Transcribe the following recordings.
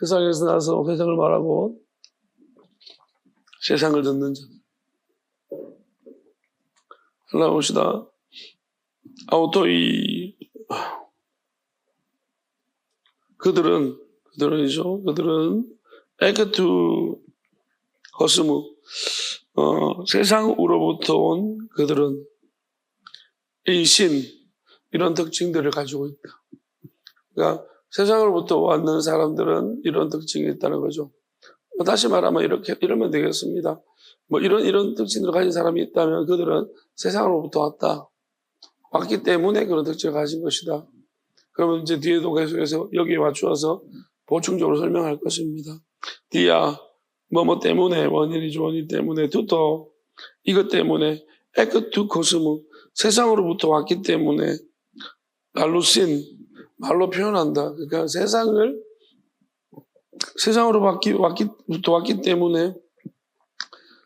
세상에서 나서 세상을 말하고 세상을 듣는 자. 올라봅시다. 아우토이. 그들은이죠. 그들은 에크투 허스무. 세상으로부터 온 그들은 이 신, 이런 특징들을 가지고 있다. 그러니까 세상으로부터 왔는 사람들은 이런 특징이 있다는 거죠. 다시 말하면 이러면 되겠습니다. 이런 특징들을 가진 사람이 있다면 그들은 세상으로부터 왔기 때문에 그런 특징을 가진 것이다. 그러면 이제 뒤에도 계속해서 여기에 맞추어서 보충적으로 설명할 것입니다. 디아, 뭐뭐 때문에, 원인이죠. 원인 때문에, 투터, 이것 때문에, 에크투 코스무, 세상으로부터 왔기 때문에, 알루신, 말로 표현한다. 그러니까 세상으로부터 왔기 때문에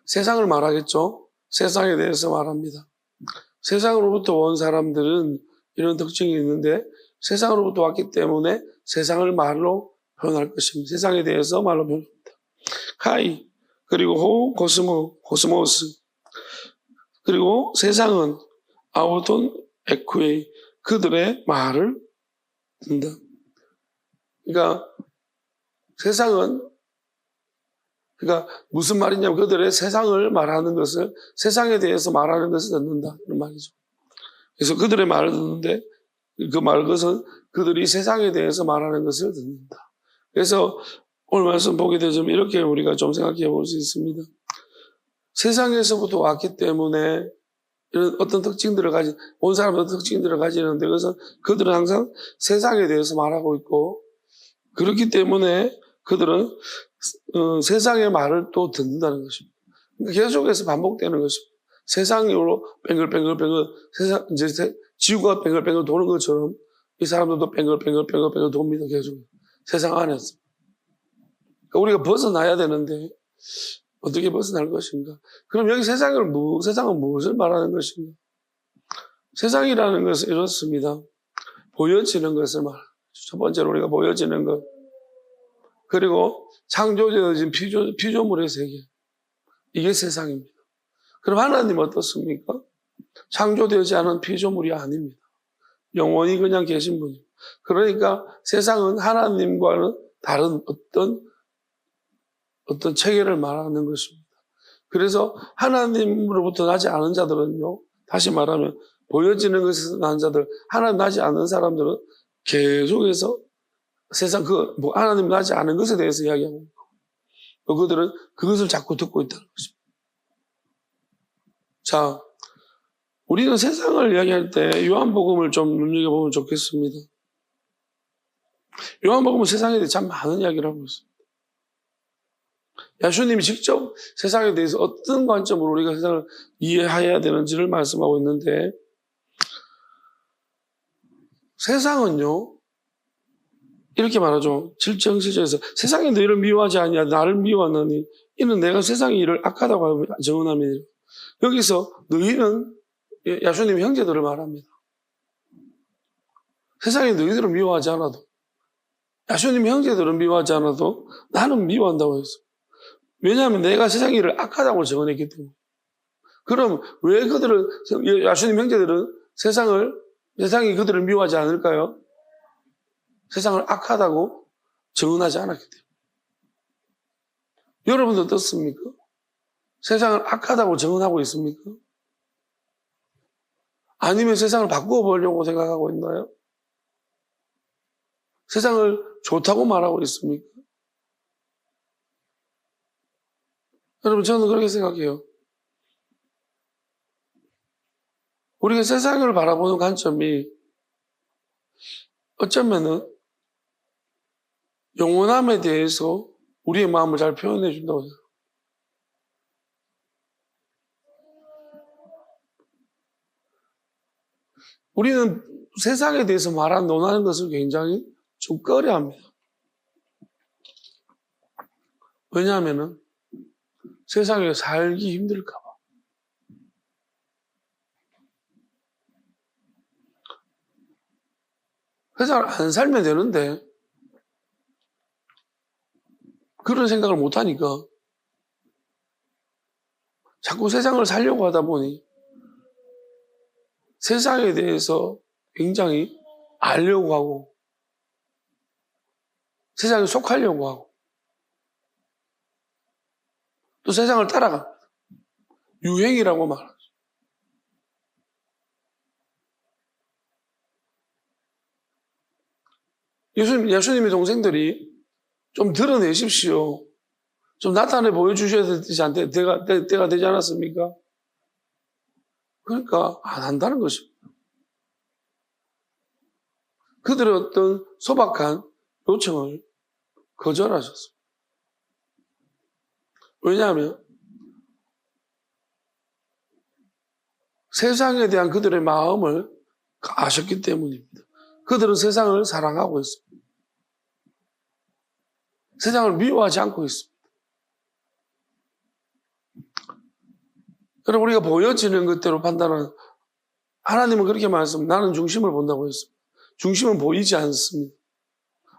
세상을 말하겠죠. 세상에 대해서 말합니다. 세상으로부터 온 사람들은 이런 특징이 있는데 세상으로부터 왔기 때문에 세상을 말로 표현할 것입니다. 세상에 대해서 말로 표현합니다. 카이, 그리고 호, 코스모스. 그리고 세상은 아우톤 에쿠에이, 그들의 말을 듣는다. 그러니까 무슨 말이냐면 그들의 세상을 말하는 것을, 세상에 대해서 말하는 것을 듣는다. 이런 말이죠. 그래서 그들의 말을 듣는데 그것은 그들이 세상에 대해서 말하는 것을 듣는다. 그래서 오늘 말씀 보게 되면 이렇게 우리가 좀 생각해 볼 수 있습니다. 세상에서부터 왔기 때문에 이런 어떤 특징들을 온 사람은 특징들을 가지는데 그들은 항상 세상에 대해서 말하고 있고 그렇기 때문에 그들은 세상의 말을 또 듣는다는 것입니다. 계속해서 반복되는 것입니다. 세상으로 뱅글뱅글 지구가 뱅글뱅글 도는 것처럼 이 사람들도 뱅글뱅글 돕니다. 계속 세상 안에서. 그러니까 우리가 벗어나야 되는데 어떻게 벗어날 것인가? 그럼 여기 세상은 무엇을 말하는 것인가? 세상이라는 것은 이렇습니다. 보여지는 것을 말합니다. 첫 번째로 우리가 보여지는 것. 그리고 창조되어진 피조물의 세계. 이게 세상입니다. 그럼 하나님 어떻습니까? 창조되지 않은 피조물이 아닙니다. 영원히 그냥 계신 분입니다. 그러니까 세상은 하나님과는 다른 어떤 체계를 말하는 것입니다. 그래서 하나님으로부터 나지 않은 자들은요, 다시 말하면 보여지는 것에서 난 자들, 하나님 나지 않는 사람들은 계속해서 하나님 나지 않은 것에 대해서 이야기하고 있고, 그들은 그것을 자꾸 듣고 있다는 것입니다. 자, 우리는 세상을 이야기할 때 요한복음을 좀 눈여겨보면 좋겠습니다. 요한복음은 세상에 대해 참 많은 이야기를 하고 있습니다. 예수님이 직접 세상에 대해서 어떤 관점으로 우리가 세상을 이해해야 되는지를 말씀하고 있는데, 세상은요, 이렇게 말하죠. 7장 7절에서 세상이 너희를 미워하지 아니하여 나를 미워하느니 이는 내가 세상의 일을 악하다고 정언함이니라. 여기서 너희는 예수님의 형제들을 말합니다. 세상이 너희들을 미워하지 않아도, 예수님의 형제들은 미워하지 않아도 나는 미워한다고 했어. 왜냐하면 내가 세상의 일을 악하다고 정언했기 때문에. 그럼 왜 예수님 형제들은 세상이 그들을 미워하지 않을까요? 세상을 악하다고 정언하지 않았기 때문에. 여러분도 어떻습니까? 세상을 악하다고 정언하고 있습니까? 아니면 세상을 바꾸어 보려고 생각하고 있나요? 세상을 좋다고 말하고 있습니까? 여러분, 저는 그렇게 생각해요. 우리가 세상을 바라보는 관점이 어쩌면은 영원함에 대해서 우리의 마음을 잘 표현해 준다고 생각해요. 우리는 세상에 대해서 논하는 것을 굉장히 좀 꺼려합니다. 왜냐하면은 세상에 살기 힘들까 봐. 세상을 안 살면 되는데 그런 생각을 못하니까 자꾸 세상을 살려고 하다 보니 세상에 대해서 굉장히 알려고 하고 세상에 속하려고 하고 또 세상을 따라갑니다. 유행이라고 말하죠. 예수님의 동생들이 좀 드러내십시오. 좀 나타내 보여주셔야 되지 않대, 때가 되지 않았습니까? 그러니까 안 한다는 것입니다. 그들의 어떤 소박한 요청을 거절하셨습니다. 왜냐하면 세상에 대한 그들의 마음을 아셨기 때문입니다. 그들은 세상을 사랑하고 있습니다. 세상을 미워하지 않고 있습니다. 그럼 우리가 보여지는 것대로 판단하는, 하나님은 그렇게 말했습니다. 나는 중심을 본다고 했습니다. 중심은 보이지 않습니다.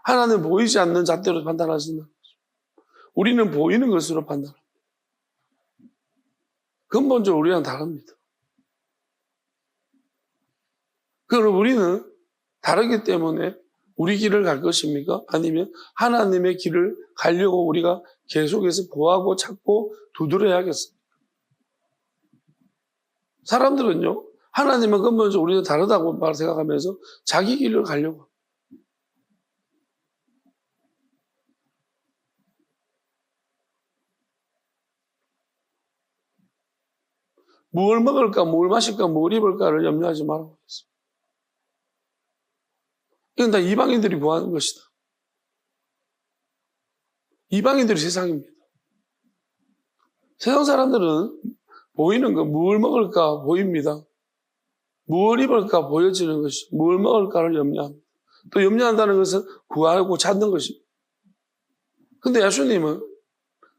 하나님은 보이지 않는 잣대로 판단하신다. 우리는 보이는 것으로 판단합니다. 근본적으로 우리랑 다릅니다. 그럼 우리는 다르기 때문에 우리 길을 갈 것입니까? 아니면 하나님의 길을 가려고 우리가 계속해서 구하고 찾고 두드려야겠습니까? 사람들은요, 하나님은 근본적으로 우리는 다르다고 생각하면서 자기 길을 가려고 합니다. 무엇을 먹을까, 무엇을 마실까, 무엇을 입을까를 염려하지 말라고 했습니다. 이건 다 이방인들이 구하는 것이다. 이방인들이 세상입니다. 세상 사람들은 보이는 거, 무엇을 먹을까 보입니다. 무엇을 입을까 보여지는 것이, 무엇을 먹을까를 염려합니다. 또 염려한다는 것은 구하고 찾는 것입니다. 근데 예수님은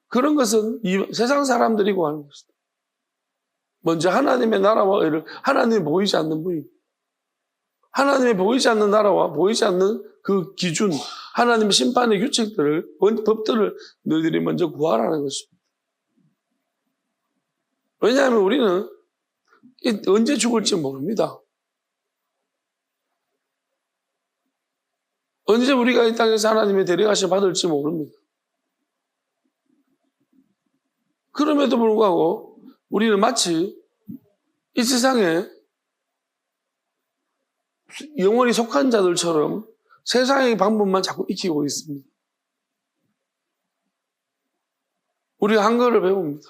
그런 것은 세상 사람들이 구하는 것이다. 먼저 하나님의 나라와 의를, 하나님이 보이지 않는 분입니다. 하나님의 보이지 않는 나라와 보이지 않는 그 기준, 하나님의 심판의 규칙들을, 법들을 너희들이 먼저 구하라는 것입니다. 왜냐하면 우리는 언제 죽을지 모릅니다. 언제 우리가 이 땅에서 하나님의 데려가심 받을지 모릅니다. 그럼에도 불구하고 우리는 마치 이 세상에 영원히 속한 자들처럼 세상의 방법만 자꾸 익히고 있습니다. 우리가 한글을 배웁니다.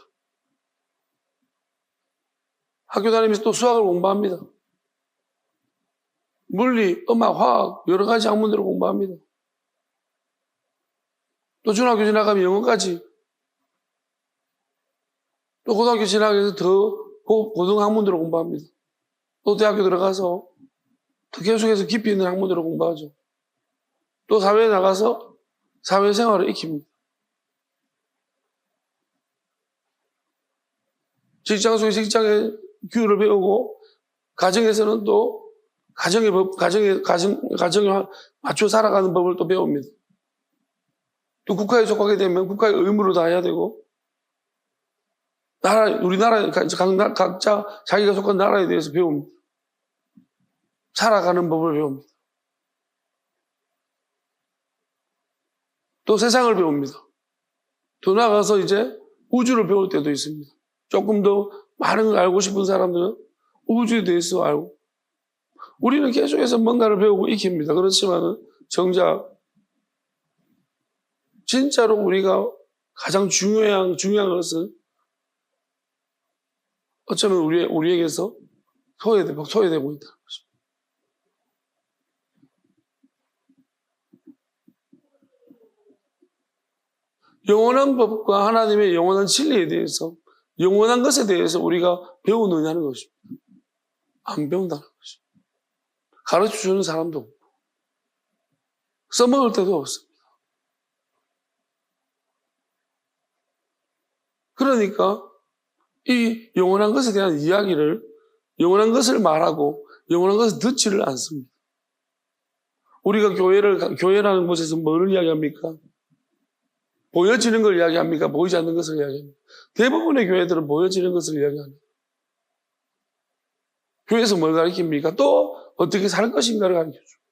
학교 다니면서 또 수학을 공부합니다. 물리, 음악, 화학 여러 가지 학문들을 공부합니다. 또 중학교 지나가면 영어까지, 또 고등학교 지나가서 더 고등 학문들을 공부합니다. 또 대학교 들어가서 또 계속해서 깊이 있는 학문들을 공부하죠. 또 사회에 나가서 사회생활을 익힙니다. 직장 속에 직장의 규율을 배우고, 가정에서는 또 가정에 맞춰 살아가는 법을 또 배웁니다. 또 국가에 속하게 되면 국가의 의무를 다해야 되고, 우리나라, 각자 자기가 속한 나라에 대해서 배웁니다. 살아가는 법을 배웁니다. 또 세상을 배웁니다. 또 나가서 이제 우주를 배울 때도 있습니다. 조금 더 많은 걸 알고 싶은 사람들은 우주에 대해서 알고, 우리는 계속해서 뭔가를 배우고 익힙니다. 그렇지만은 정작 진짜로 우리가 가장 중요한 것은 어쩌면 우리에게서 소외되고 있다는 것입니다. 영원한 법과 하나님의 영원한 진리에 대해서, 영원한 것에 대해서 우리가 배우느냐는 것입니다. 안 배운다는 것입니다. 가르쳐주는 사람도 없고, 써먹을 때도 없습니다. 그러니까 이 영원한 것에 대한 이야기를, 영원한 것을 말하고 영원한 것을 듣지를 않습니다. 우리가 교회라는 곳에서 뭐를 이야기합니까? 보여지는 걸 이야기합니까? 보이지 않는 것을 이야기합니까? 대부분의 교회들은 보여지는 것을 이야기합니다. 교회에서 뭘 가르칩니까? 또 어떻게 살 것인가를 가르쳐주고,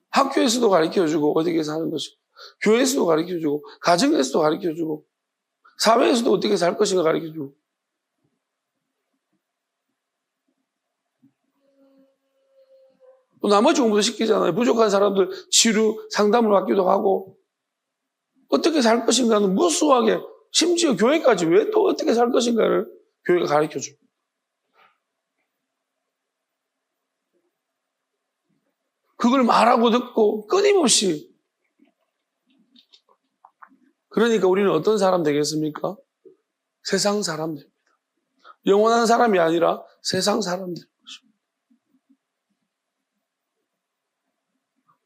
학교에서도 가르쳐주고 어떻게 사는 것인가, 교회에서도 가르쳐주고, 가정에서도 가르쳐주고, 사회에서도 어떻게 살 것인가 가르쳐주고. 또 나머지 공부도 시키잖아요. 부족한 사람들 치료 상담을 받기도 하고, 어떻게 살 것인가는 무수하게, 심지어 교회까지 왜 또 어떻게 살 것인가를 교회가 가르쳐줍니다. 그걸 말하고 듣고 끊임없이. 그러니까 우리는 어떤 사람 되겠습니까? 세상 사람 됩니다. 영원한 사람이 아니라 세상 사람 됩니다.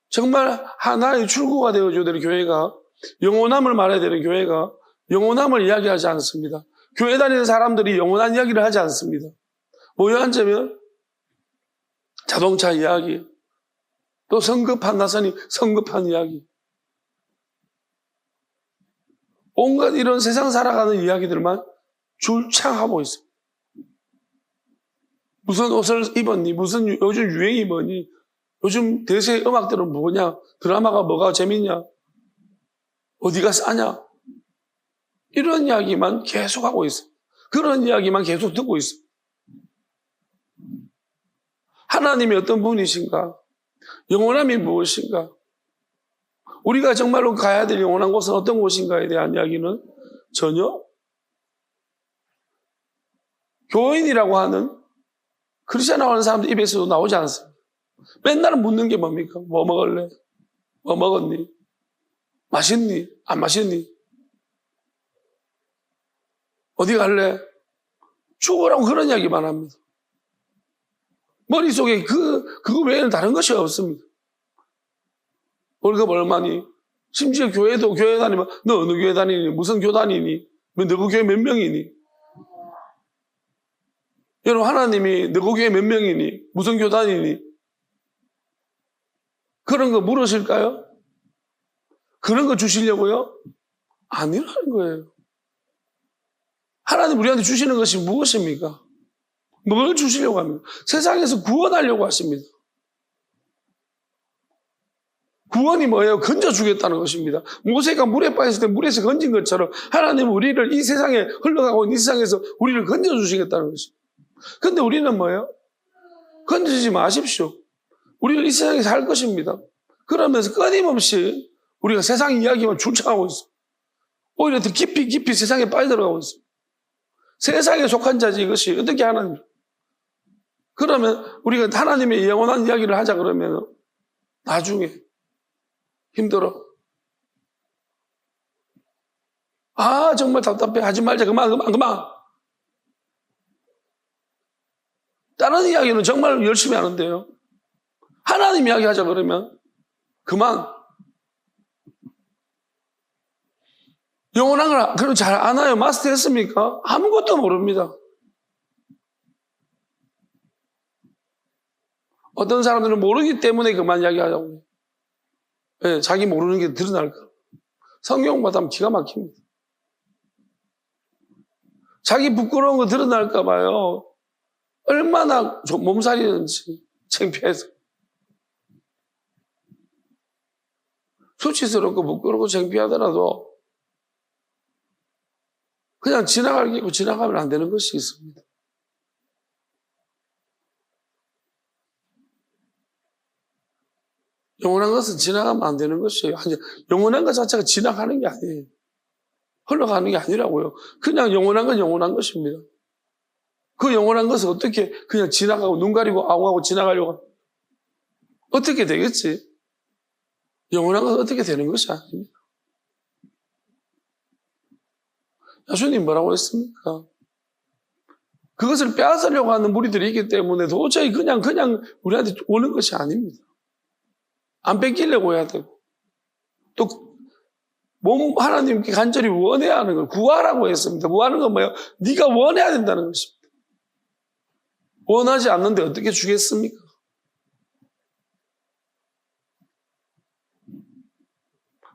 정말 하나의 출구가 되어줘야 되는 교회가, 영원함을 말해야 되는 교회가 영원함을 이야기하지 않습니다. 교회 다니는 사람들이 영원한 이야기를 하지 않습니다. 뭐에 앉으면 자동차 이야기, 또 성급한 나선이 성급한 이야기, 온갖 이런 세상 살아가는 이야기들만 줄창하고 있습니다. 무슨 옷을 입었니? 무슨 요즘 유행이 뭐니? 요즘 대세 음악들은 뭐냐? 드라마가 뭐가 재밌냐? 어디가 싸냐? 이런 이야기만 계속하고 있습니다. 그런 이야기만 계속 듣고 있습니다. 하나님이 어떤 분이신가? 영원함이 무엇인가? 우리가 정말로 가야 될 영원한 곳은 어떤 곳인가에 대한 이야기는 전혀 교인이라고 하는 크리스천이라고 하는 사람들 입에서도 나오지 않습니다. 맨날 묻는 게 뭡니까? 뭐 먹을래? 뭐 먹었니? 맛있니? 안 맛있니? 어디 갈래? 죽으라고 그런 이야기만 합니다. 머릿속에 그거 외에는 다른 것이 없습니다. 월급 얼마니? 심지어 교회도 교회 다니면 너 어느 교회 다니니? 무슨 교 다니니? 너그 교회 몇 명이니? 여러분, 하나님이 너그 교회 몇 명이니? 무슨 교 다니니? 그런 거 물으실까요? 그런 거 주시려고요? 아니라는 거예요. 하나님 우리한테 주시는 것이 무엇입니까? 뭘 주시려고 합니까? 세상에서 구원하려고 하십니다. 구원이 뭐예요? 건져주겠다는 것입니다. 모세가 물에 빠졌을 때 물에서 건진 것처럼 하나님은 우리를 이 세상에 흘러가고 있는 이 세상에서 우리를 건져주시겠다는 것입니다. 근데 우리는 뭐예요? 건져주지 마십시오. 우리는 이 세상에 살 것입니다. 그러면서 끊임없이 우리가 세상 이야기만 줄창하고 있어요. 오히려 더 깊이 세상에 빠져들어가고 있어요. 세상에 속한 자지 이것이 어떻게 하나님. 그러면 우리가 하나님의 영원한 이야기를 하자 그러면 나중에 힘들어. 아, 정말 답답해. 하지 말자. 그만. 다른 이야기는 정말 열심히 하는데요. 하나님 이야기 하자 그러면 그만. 영원한 걸 그럼 잘 아나요? 마스터했습니까? 아무것도 모릅니다. 어떤 사람들은 모르기 때문에 그만 이야기하자고. 네, 자기 모르는 게 드러날까. 성경 받으면 기가 막힙니다. 자기 부끄러운 거 드러날까 봐요. 얼마나 몸살이는지 창피해서. 수치스럽고 부끄럽고 창피하더라도 그냥 지나가고 지나가면 안 되는 것이 있습니다. 영원한 것은 지나가면 안 되는 것이에요. 영원한 것 자체가 지나가는 게 아니에요. 흘러가는 게 아니라고요. 그냥 영원한 건 영원한 것입니다. 그 영원한 것을 어떻게 그냥 지나가고 눈 가리고 아웅하고 지나가려고 어떻게 되겠지? 영원한 것은 어떻게 되는 것이 아닙니다. 예수님 뭐라고 했습니까? 그것을 빼앗으려고 하는 무리들이 있기 때문에 도저히 그냥 우리한테 오는 것이 아닙니다. 안 뺏기려고 해야 되고 또 하나님께 간절히 원해야 하는 걸 구하라고 했습니다. 구하는 건 뭐예요? 네가 원해야 된다는 것입니다. 원하지 않는데 어떻게 주겠습니까?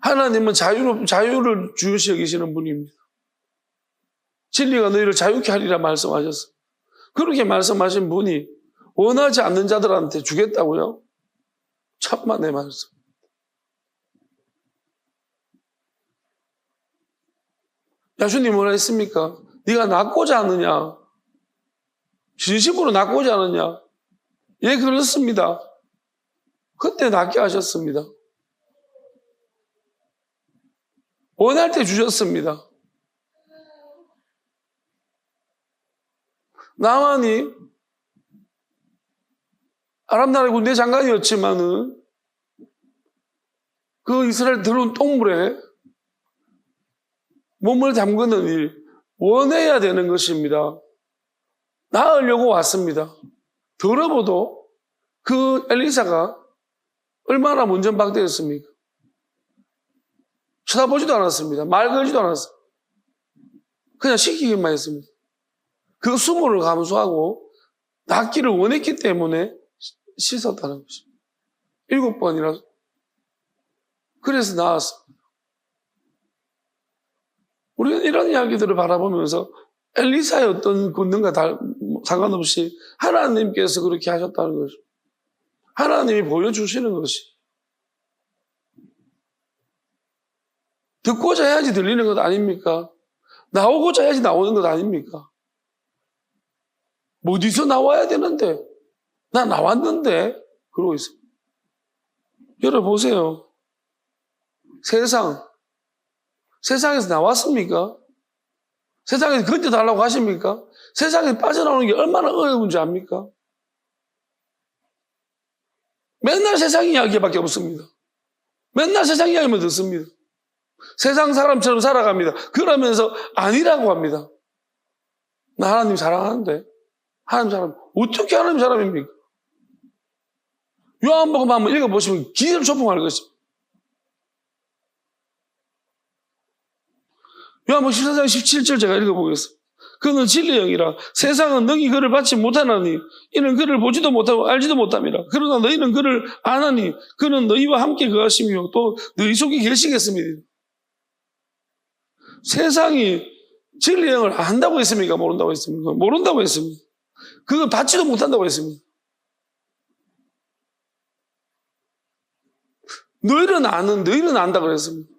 하나님은 자유를 중요시 여기시는 분입니다. 진리가 너희를 자유케 하리라 말씀하셨어요. 그렇게 말씀하신 분이 원하지 않는 자들한테 주겠다고요? 천만의 말씀. 야수님 뭐라 했습니까? 네가 낫고자 하느냐? 진심으로 낫고자 하느냐? 예, 그렇습니다. 그때 낫게 하셨습니다. 원할 때 주셨습니다. 나만이 아랍나라의 군대 장관이었지만은 그 이스라엘 들어온 똥물에 몸을 담그는 일, 원해야 되는 것입니다. 나으려고 왔습니다. 더러워도 그 엘리사가 얼마나 문전박대였습니까? 쳐다보지도 않았습니다. 말 걸지도 않았어요. 그냥 시키기만 했습니다. 그 수모를 감수하고 낫기를 원했기 때문에 씻었다는 것입니다. 7번이나. 그래서 나았습니다. 우리는 이런 이야기들을 바라보면서 엘리사의 어떤 권능과 상관없이 하나님께서 그렇게 하셨다는 것입니다. 하나님이 보여주시는 것이. 듣고자 해야지 들리는 것 아닙니까? 나오고자 해야지 나오는 것 아닙니까? 어디서 나와야 되는데? 나 나왔는데? 그러고 있습니다. 여러분 보세요. 세상에서 나왔습니까? 세상에서 건져달라고 하십니까? 세상에 빠져나오는 게 얼마나 어려운지 압니까? 맨날 세상 이야기밖에 없습니다. 맨날 세상 이야기만 듣습니다. 세상 사람처럼 살아갑니다. 그러면서 아니라고 합니다. 나 하나님 사랑하는데. 하나님 사람, 어떻게 하나님 사람입니까? 요한복음 한번 읽어보시면 기절 초풍할 것입니다. 요한복음 14장 17절 제가 읽어보겠습니다. 그는 진리의 영이라 세상은 능히 그를 받지 못하나니 이는 그를 보지도 못하고 알지도 못함이라. 그러나 너희는 그를 아나니 그는 너희와 함께 거하시며 또 너희 속에 계시겠습니다. 세상이 진리의 영을 안다고 했습니까? 모른다고 했습니까? 모른다고 했습니다. 그걸 받지도 못한다고 했습니다. 너희는 안다고 그랬습니다.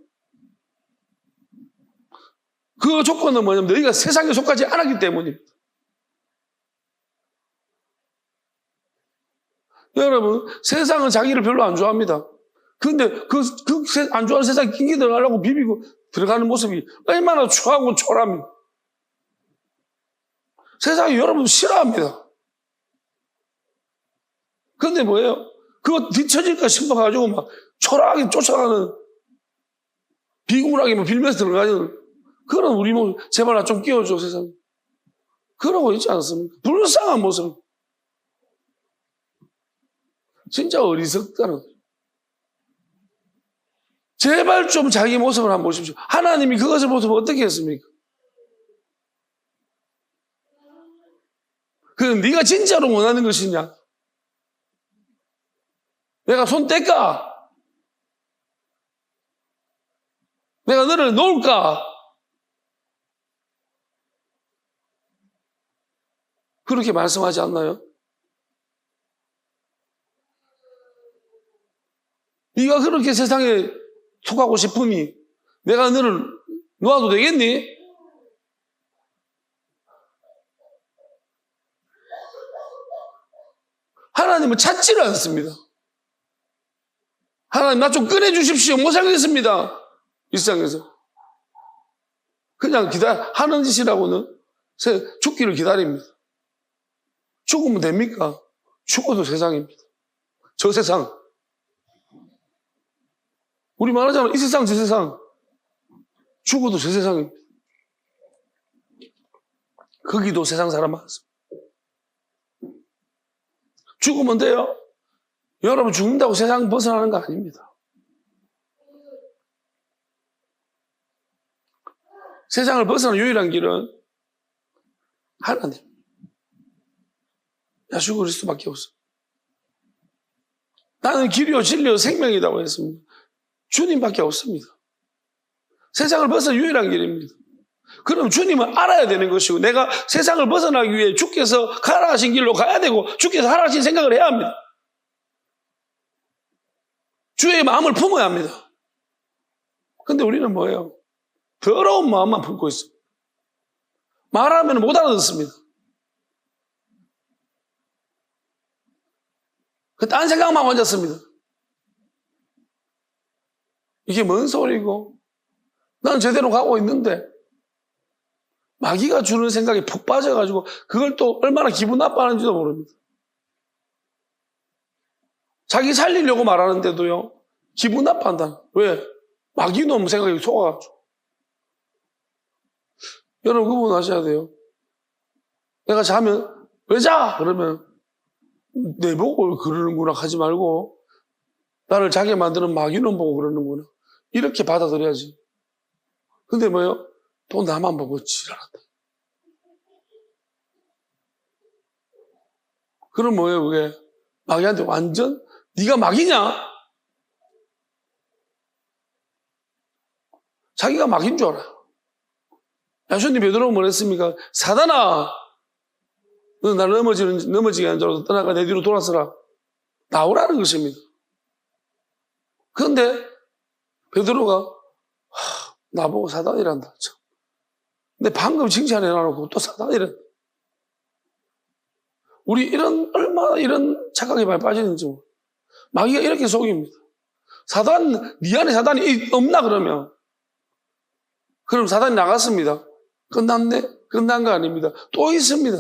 그 조건은 뭐냐면 너희가 세상에 속하지 않았기 때문입니다. 여러분, 세상은 자기를 별로 안 좋아합니다. 그런데 안 좋아하는 세상에 낑기 들어가려고 비비고 들어가는 모습이 얼마나 추하고 초라합니까? 세상이 여러분 싫어합니다. 그런데 뭐예요? 그거 뒤처질까 싶어가지고 막 초라하게 쫓아가는 비굴하게 빌면서 들어가는 그런 우리 모습, 제발 나 좀 끼워줘, 세상. 그러고 있지 않습니까? 불쌍한 모습. 진짜 어리석다는 거예요. 제발 좀 자기 모습을 한번 보십시오. 하나님이 그것을 보시면 어떻게 했습니까? 네가 진짜로 원하는 것이냐? 내가 손 뗄까? 내가 너를 놓을까? 그렇게 말씀하지 않나요? 네가 그렇게 세상에 속하고 싶으니 내가 너를 놓아도 되겠니? 하나님은 찾지를 않습니다. 하나님 나 좀 꺼내주십시오. 못 살겠습니다. 일상에서. 그냥 하는 짓이라고는 죽기를 기다립니다. 죽으면 됩니까? 죽어도 세상입니다. 저 세상. 우리 말하자면 이 세상 저 세상. 죽어도 저 세상입니다. 거기도 세상 사람 많습니다. 죽으면 돼요? 여러분 죽는다고 세상 벗어나는 거 아닙니다. 세상을 벗어나는 유일한 길은 하나님. 예수 그리스도밖에 없어. 나는 길이요 진리요 생명이라고 했습니다. 주님밖에 없습니다. 세상을 벗어나 유일한 길입니다. 그럼 주님은 알아야 되는 것이고 내가 세상을 벗어나기 위해 주께서 가라 하신 길로 가야 되고 주께서 하라 하신 생각을 해야 합니다. 주의 마음을 품어야 합니다. 근데 우리는 뭐예요? 더러운 마음만 품고 있습니다. 말하면 못 알아듣습니다. 딴 생각만 혼자습니다. 이게 뭔 소리고? 나는 제대로 가고 있는데 마귀가 주는 생각에 푹 빠져가지고 그걸 또 얼마나 기분 나빠하는지도 모릅니다. 자기 살리려고 말하는데도요 기분 나빠한다. 왜? 마귀 놈 생각이 속아가지고. 여러분 그분 아셔야 돼요. 내가 자면 왜 자? 그러면 내보고 그러는구나 하지 말고 나를 자게 만드는 마귀놈 보고 그러는구나 이렇게 받아들여야지. 근데 뭐요? 또 나만 보고 지랄한다. 그럼 뭐예요 그게? 마귀한테 완전 네가 마귀냐? 자기가 마귀인 줄 알아요. 야손이 베드로가 뭐랬습니까? 사단아 너는 나를 넘어지게 하는 줄 알아서 떠나가 내 뒤로 돌아서라. 나오라는 것입니다. 그런데 베드로가 나보고 사단이란다. 참. 근데 방금 칭찬해놔놓고 또 사단이란다. 우리 얼마나 이런 착각에 많이 빠지는지. 마귀가 이렇게 속입니다. 네 안에 사단이 없나 그러면? 그럼 사단이 나갔습니다. 끝났네? 끝난 거 아닙니다. 또 있습니다.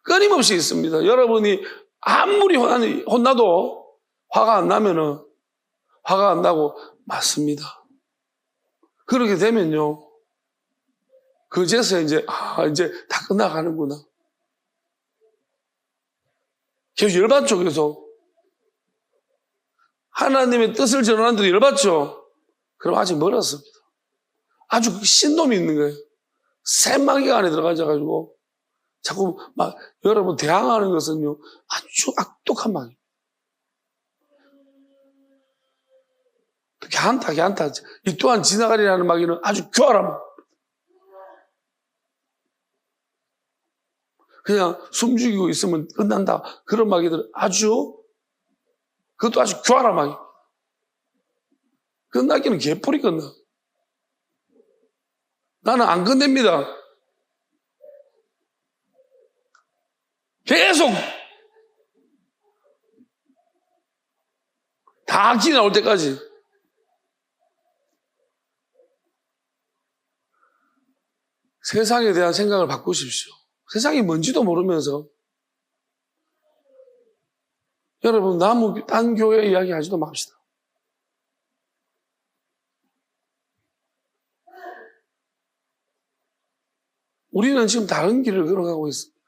끊임없이 있습니다. 여러분이 아무리 혼나도 화가 안 나면은 화가 안 나고 맞습니다. 그렇게 되면요. 그제서 이제 다 끝나가는구나. 계속 열받죠, 계속. 하나님의 뜻을 전하는데도 열받죠? 그럼 아직 멀었습니다. 아주 신놈이 있는 거예요. 샘마귀가 안에 들어가셔가지고 자꾸 막 여러분 대항하는 것은요 아주 악독한 마귀. 괜찮다. 이 또한 지나가리라는 마귀는 아주 교활한 마귀. 그냥 숨죽이고 있으면 끝난다. 그런 마귀들은 그것도 아주 교활한 마귀. 끝나기는 개뿔이 끝나. 나는 안 끝냅니다. 계속 다 악기 나올 때까지. 세상에 대한 생각을 바꾸십시오. 세상이 뭔지도 모르면서 여러분 딴 교회 이야기 하지도 맙시다. 우리는 지금 다른 길을 걸어가고 있습니다.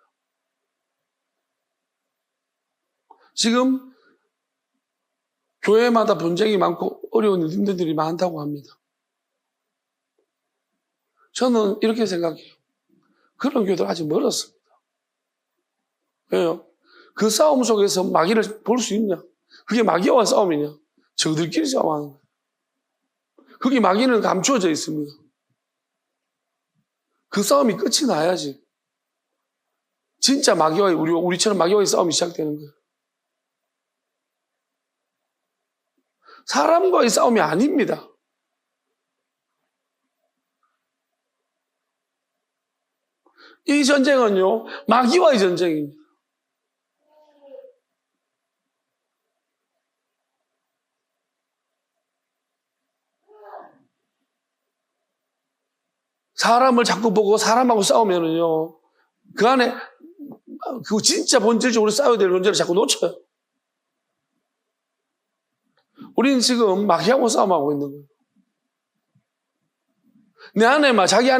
지금 교회마다 분쟁이 많고 어려운 일들이 많다고 합니다. 저는 이렇게 생각해요. 그런 교회들 아직 멀었습니다. 왜요? 그 싸움 속에서 마귀를 볼 수 있냐? 그게 마귀와 싸움이냐? 저들끼리 싸움하는 거예요. 그게 마귀는 감추어져 있습니다. 그 싸움이 끝이 나야지. 진짜 우리처럼 마귀와의 싸움이 시작되는 거예요. 사람과의 싸움이 아닙니다. 이 전쟁은요, 마귀와의 전쟁입니다. 사람을 자꾸 보고 사람하고 싸우면은요, 그 안에, 그 진짜 본질적으로 싸워야 될 문제를 자꾸 놓쳐요. 우리는 지금 마귀하고 싸움하고 있는 거예요.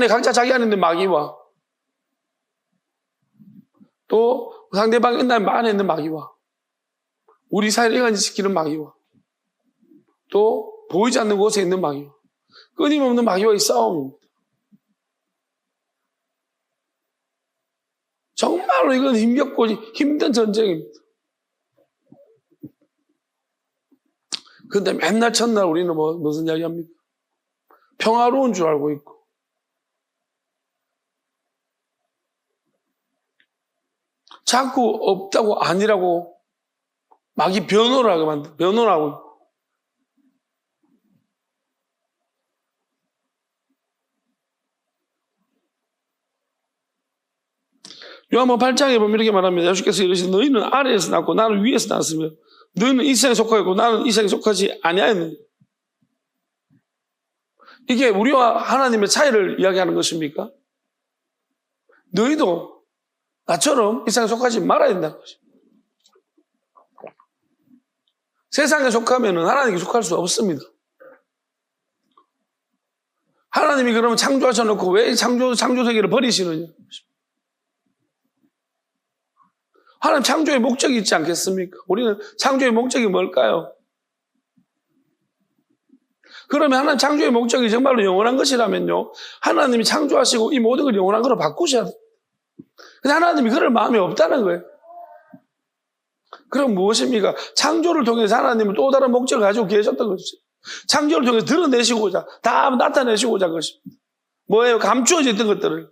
각자 자기 안에 있는 마귀와, 또 상대방 안에 있는 마귀와, 우리 사회를 이간시키는 마귀와, 또 보이지 않는 곳에 있는 마귀와, 끊임없는 마귀와의 싸움입니다. 정말로 이건 힘겹고 힘든 전쟁입니다. 그런데 맨날 첫날 우리는 무슨 이야기 합니까? 평화로운 줄 알고 있고. 자꾸 없다고 아니라고 막이 변호를 하게 만들, 변호를 하고. 요한복음 8장에 보면 이렇게 말합니다. 예수께서 이르시되 너희는 아래에서 났고 나는 위에서 났으며 너희는 이 세상에 속하였고 나는 이 세상에 속하지 아니하였느니라. 이게 우리와 하나님의 차이를 이야기하는 것입니까? 너희도 나처럼 이 세상에 속하지 말아야 된다는 것입니다. 세상에 속하면 하나님께 속할 수 없습니다. 하나님이 그러면 창조하셔놓고 왜 창조 세계를 버리시느냐? 하나님 창조의 목적이 있지 않겠습니까? 우리는 창조의 목적이 뭘까요? 그러면 하나님 창조의 목적이 정말로 영원한 것이라면요, 하나님이 창조하시고 이 모든 걸 영원한 것으로 바꾸셔야 돼요. 근데 하나님이 그럴 마음이 없다는 거예요. 그럼 무엇입니까? 창조를 통해서 하나님은 또 다른 목적을 가지고 계셨던 것이죠. 창조를 통해서 드러내시고자, 다 나타내시고자 한 것입니다. 뭐예요? 감추어져 있던 것들을,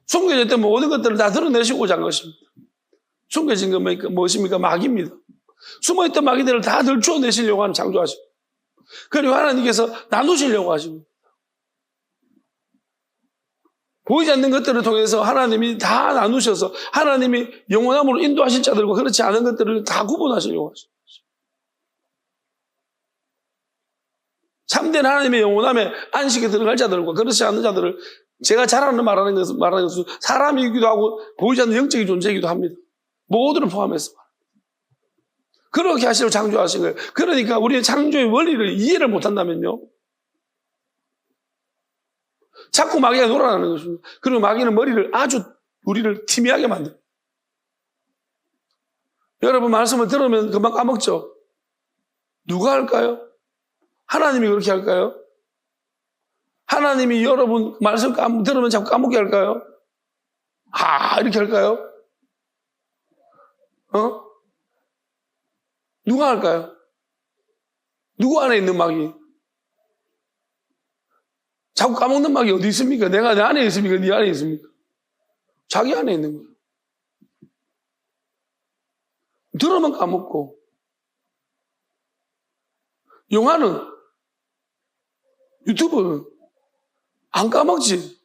숨겨져 있던 모든 것들을 다 드러내시고자 한 것입니다. 숨겨진 건 무엇입니까? 마귀입니다. 숨어있던 마귀들을 다 들추어내시려고 하는 창조하시고, 그리고 하나님께서 나누시려고 하시고, 보이지 않는 것들을 통해서 하나님이 다 나누셔서 하나님이 영원함으로 인도하실 자들과 그렇지 않은 것들을 다 구분하시려고 하십니다. 참된 하나님의 영원함에 안식에 들어갈 자들과 그렇지 않은 자들을 제가 말하는 것은 사람이기도 하고 보이지 않는 영적인 존재이기도 합니다. 모두를 포함해서. 그렇게 하시려고 창조하신 거예요. 그러니까 우리의 창조의 원리를 이해를 못한다면요, 자꾸 마귀가 놀아나는 것입니다. 그리고 마귀는 머리를 아주 우리를 티미하게 만듭니다. 여러분 말씀을 들으면 금방 까먹죠? 누가 할까요? 하나님이 그렇게 할까요? 하나님이 여러분 말씀 들으면 자꾸 까먹게 할까요? 이렇게 할까요? 누가 할까요? 누구 안에 있는 마귀? 자꾸 까먹는 마귀 어디 있습니까? 내가 내 안에 있습니까? 네 안에 있습니까? 자기 안에 있는 거예요. 들으면 까먹고. 영화는, 유튜브는 안 까먹지.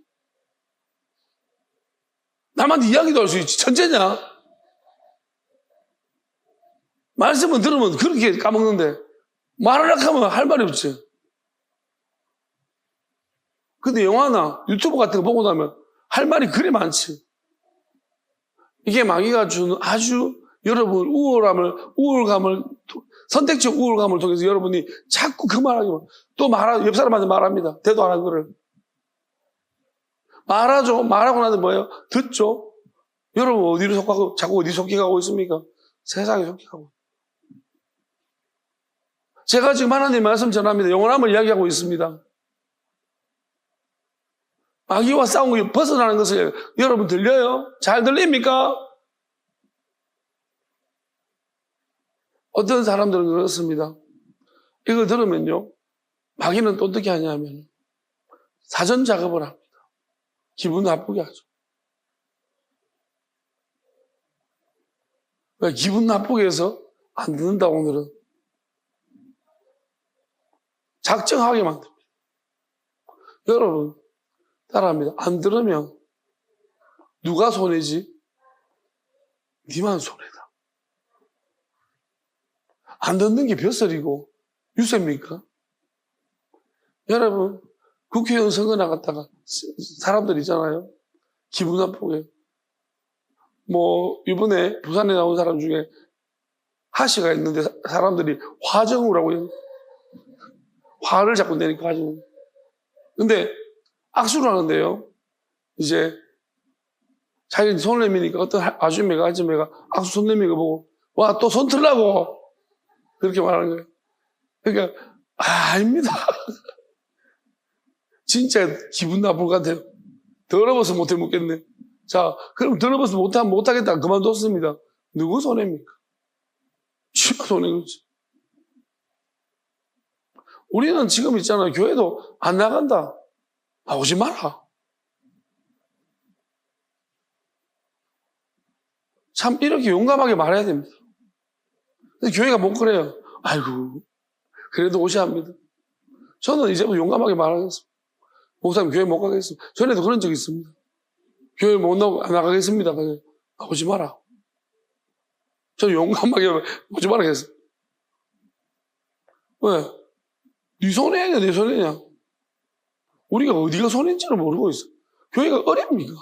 남한테 이야기도 할 수 있지. 천재냐? 말씀은 들으면 그렇게 까먹는데 말을 하면 할 말이 없지. 근데 영화나 유튜브 같은 거 보고 나면 할 말이 그리 많지. 이게 마귀가 주는 아주 여러분 우울감을 선택적 우울감을 통해서 여러분이 자꾸 그 말하기만, 또 옆 사람한테 말합니다. 대도 안 한 거를. 말하죠. 말하고 나서 뭐예요? 듣죠. 여러분 어디로 속하고, 자꾸 어디 속해가고 있습니까? 세상에 속해가고. 제가 지금 하나님 말씀 전합니다. 영원함을 이야기하고 있습니다. 마귀와 싸움을 벗어나는 것을 여러분 들려요? 잘 들립니까? 어떤 사람들은 그렇습니다. 이거 들으면요, 마귀는 또 어떻게 하냐면 사전 작업을 합니다. 기분 나쁘게 하죠. 왜? 기분 나쁘게 해서 안 듣는다. 오늘은 작정하게 만듭니다. 여러분 따라합니다. 안 들으면 누가 손해지? 니만 손해다. 안 듣는 게 벼슬이고 유세입니까? 여러분 국회의원 선거 나갔다가 사람들 있잖아요. 기분 나쁘게. 이번에 부산에 나온 사람 중에 하씨가 있는데 사람들이 화정우라고 해요. 화를 자꾸 내니까 화정우. 근데 악수를 하는데요. 이제 자기 손 내미니까 어떤 아줌매가 악수 손 내미는 거 보고 와, 또 손 틀라고 그렇게 말하는 거예요. 그러니까 아닙니다. 진짜 기분 나쁠 것 같아요. 더러워서 못해 먹겠네. 자, 그럼 더러워서 못하겠다 그만뒀습니다. 누구 손해입니까? 지가 손해인 거지. 우리는 지금 있잖아요. 교회도 안 나간다. 오지 마라. 참 이렇게 용감하게 말해야 됩니다. 근데 교회가 못 그래요. 아이고 그래도 오셔야 합니다. 저는 이제부터 용감하게 말하겠습니다. 목사님 교회 못 가겠습니다. 전에도 그런 적이 있습니다. 교회 못 나가겠습니다. 그냥 오지 마라. 저는 용감하게 오지 마라 했어요. 왜? 네 손해냐 내 손해냐. 우리가 어디가 손해인지를 모르고 있어. 교회가 어렵니까?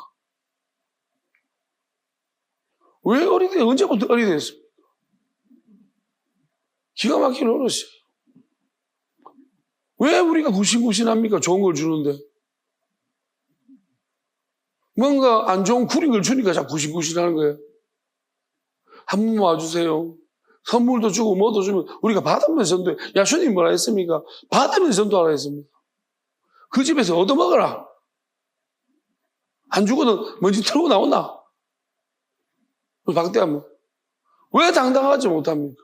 왜 어리대? 언제부터 어리대했습니까? 기가 막힌 어르신. 왜 우리가 구신구신합니까? 좋은 걸 주는데. 뭔가 안 좋은 구린 걸 주니까 자꾸 구신구신하는 거예요. 한 번 와주세요. 선물도 주고 뭐도 주면 우리가 받으면서 전도해. 야수님 뭐라 했습니까? 받으면서 전도하라 했습니다. 그 집에서 얻어먹어라. 안 주고는 먼지 털고 나오나? 박대하면 왜 당당하지 못합니까?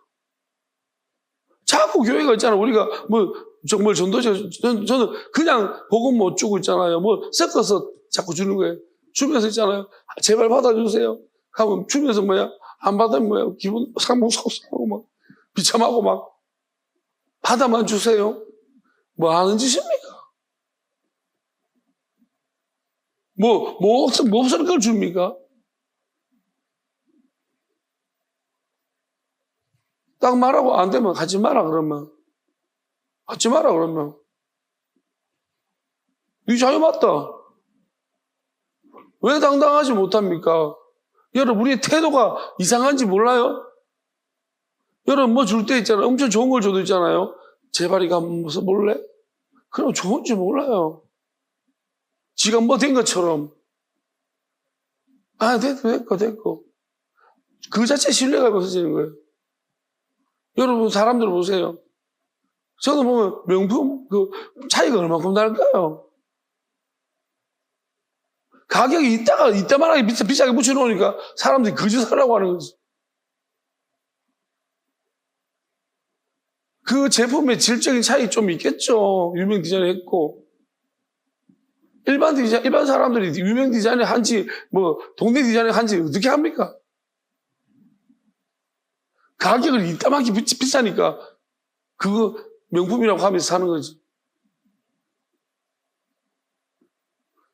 자꾸 교회가 있잖아요. 우리가 뭐 정말 전도자 저는 그냥 복음 못 주고 있잖아요. 뭐 섞어서 자꾸 주는 거예요. 주면서 있잖아요. 제발 받아주세요. 하면 주면서 뭐야? 안 받으면 뭐야? 기분 상하고 막 비참하고 막 받아만 주세요. 뭐 하는 짓입니까? 뭐 없을 걸 줍니까? 딱 말하고 안 되면 가지 마라 그러면. 하지 마라 그러면. 네 자유 맞다. 왜 당당하지 못합니까? 여러분 우리의 태도가 이상한지 몰라요? 여러분 뭐 줄 때 있잖아요. 엄청 좋은 걸 줘도 있잖아요. 제발 이거 한번 써볼래? 그럼 좋은지 몰라요. 지가 뭐 된 것처럼. 됐고. 그 자체 신뢰가 없어지는 거예요. 여러분 사람들 보세요. 저도 보면 명품 그 차이가 얼마큼 날까요? 가격이 이따만하게 비싸게 붙여놓으니까 사람들이 거짓하라고 하는 거지. 그 제품의 질적인 차이 좀 있겠죠. 유명 디자인을 했고. 일반 사람들이 유명 디자인을 한지, 뭐, 동네 디자인을 한지 어떻게 합니까? 가격을 이따만하게 비싸니까 그거 명품이라고 하면서 사는 거지.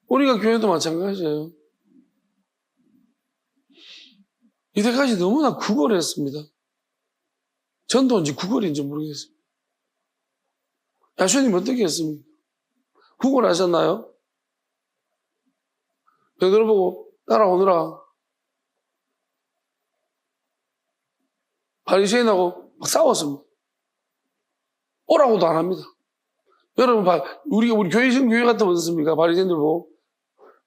우리가 교회도 마찬가지예요. 이때까지 너무나 구걸했습니다. 전도인지 구걸인지 모르겠어요. 야수님 어떻게 했습니까? 구걸하셨나요? 베드로 보고 따라오느라 바리새인하고 막 싸웠습니다. 오라고도 안 합니다. 여러분 우리 교회 같으면 어떻습니까? 바리새인들 보고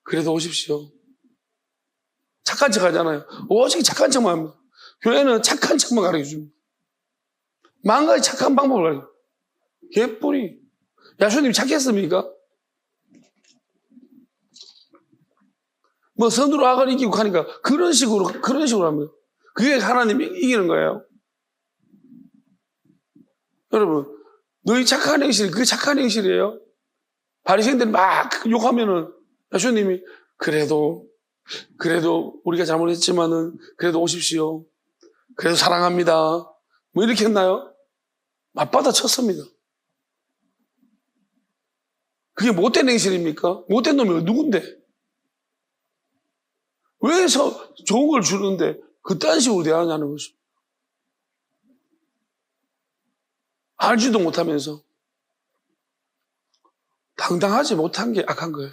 그래도 오십시오. 착한 척 하잖아요. 오직 착한 척만 합니다. 교회는 착한 척만 가르쳐줍니다. 만 가지 착한 방법을 가르쳐줍니다. 개뿔이. 야수님 착했습니까? 뭐 선으로 악을 이기고 하니까 그런 식으로 합니다. 그게 하나님이 이기는 거예요. 여러분, 너희 착한 행실, 그게 착한 행실이에요. 바리새인들이 막 욕하면은 야수님이 그래도 우리가 잘못했지만은 그래도 오십시오. 그래도 사랑합니다. 뭐 이렇게 했나요? 맞받아 쳤습니다. 그게 못된 행실입니까? 못된 놈이 누군데? 왜 좋은 걸 주는데 그딴 식으로 대하냐는 것입니다. 알지도 못하면서 당당하지 못한 게 악한 거예요.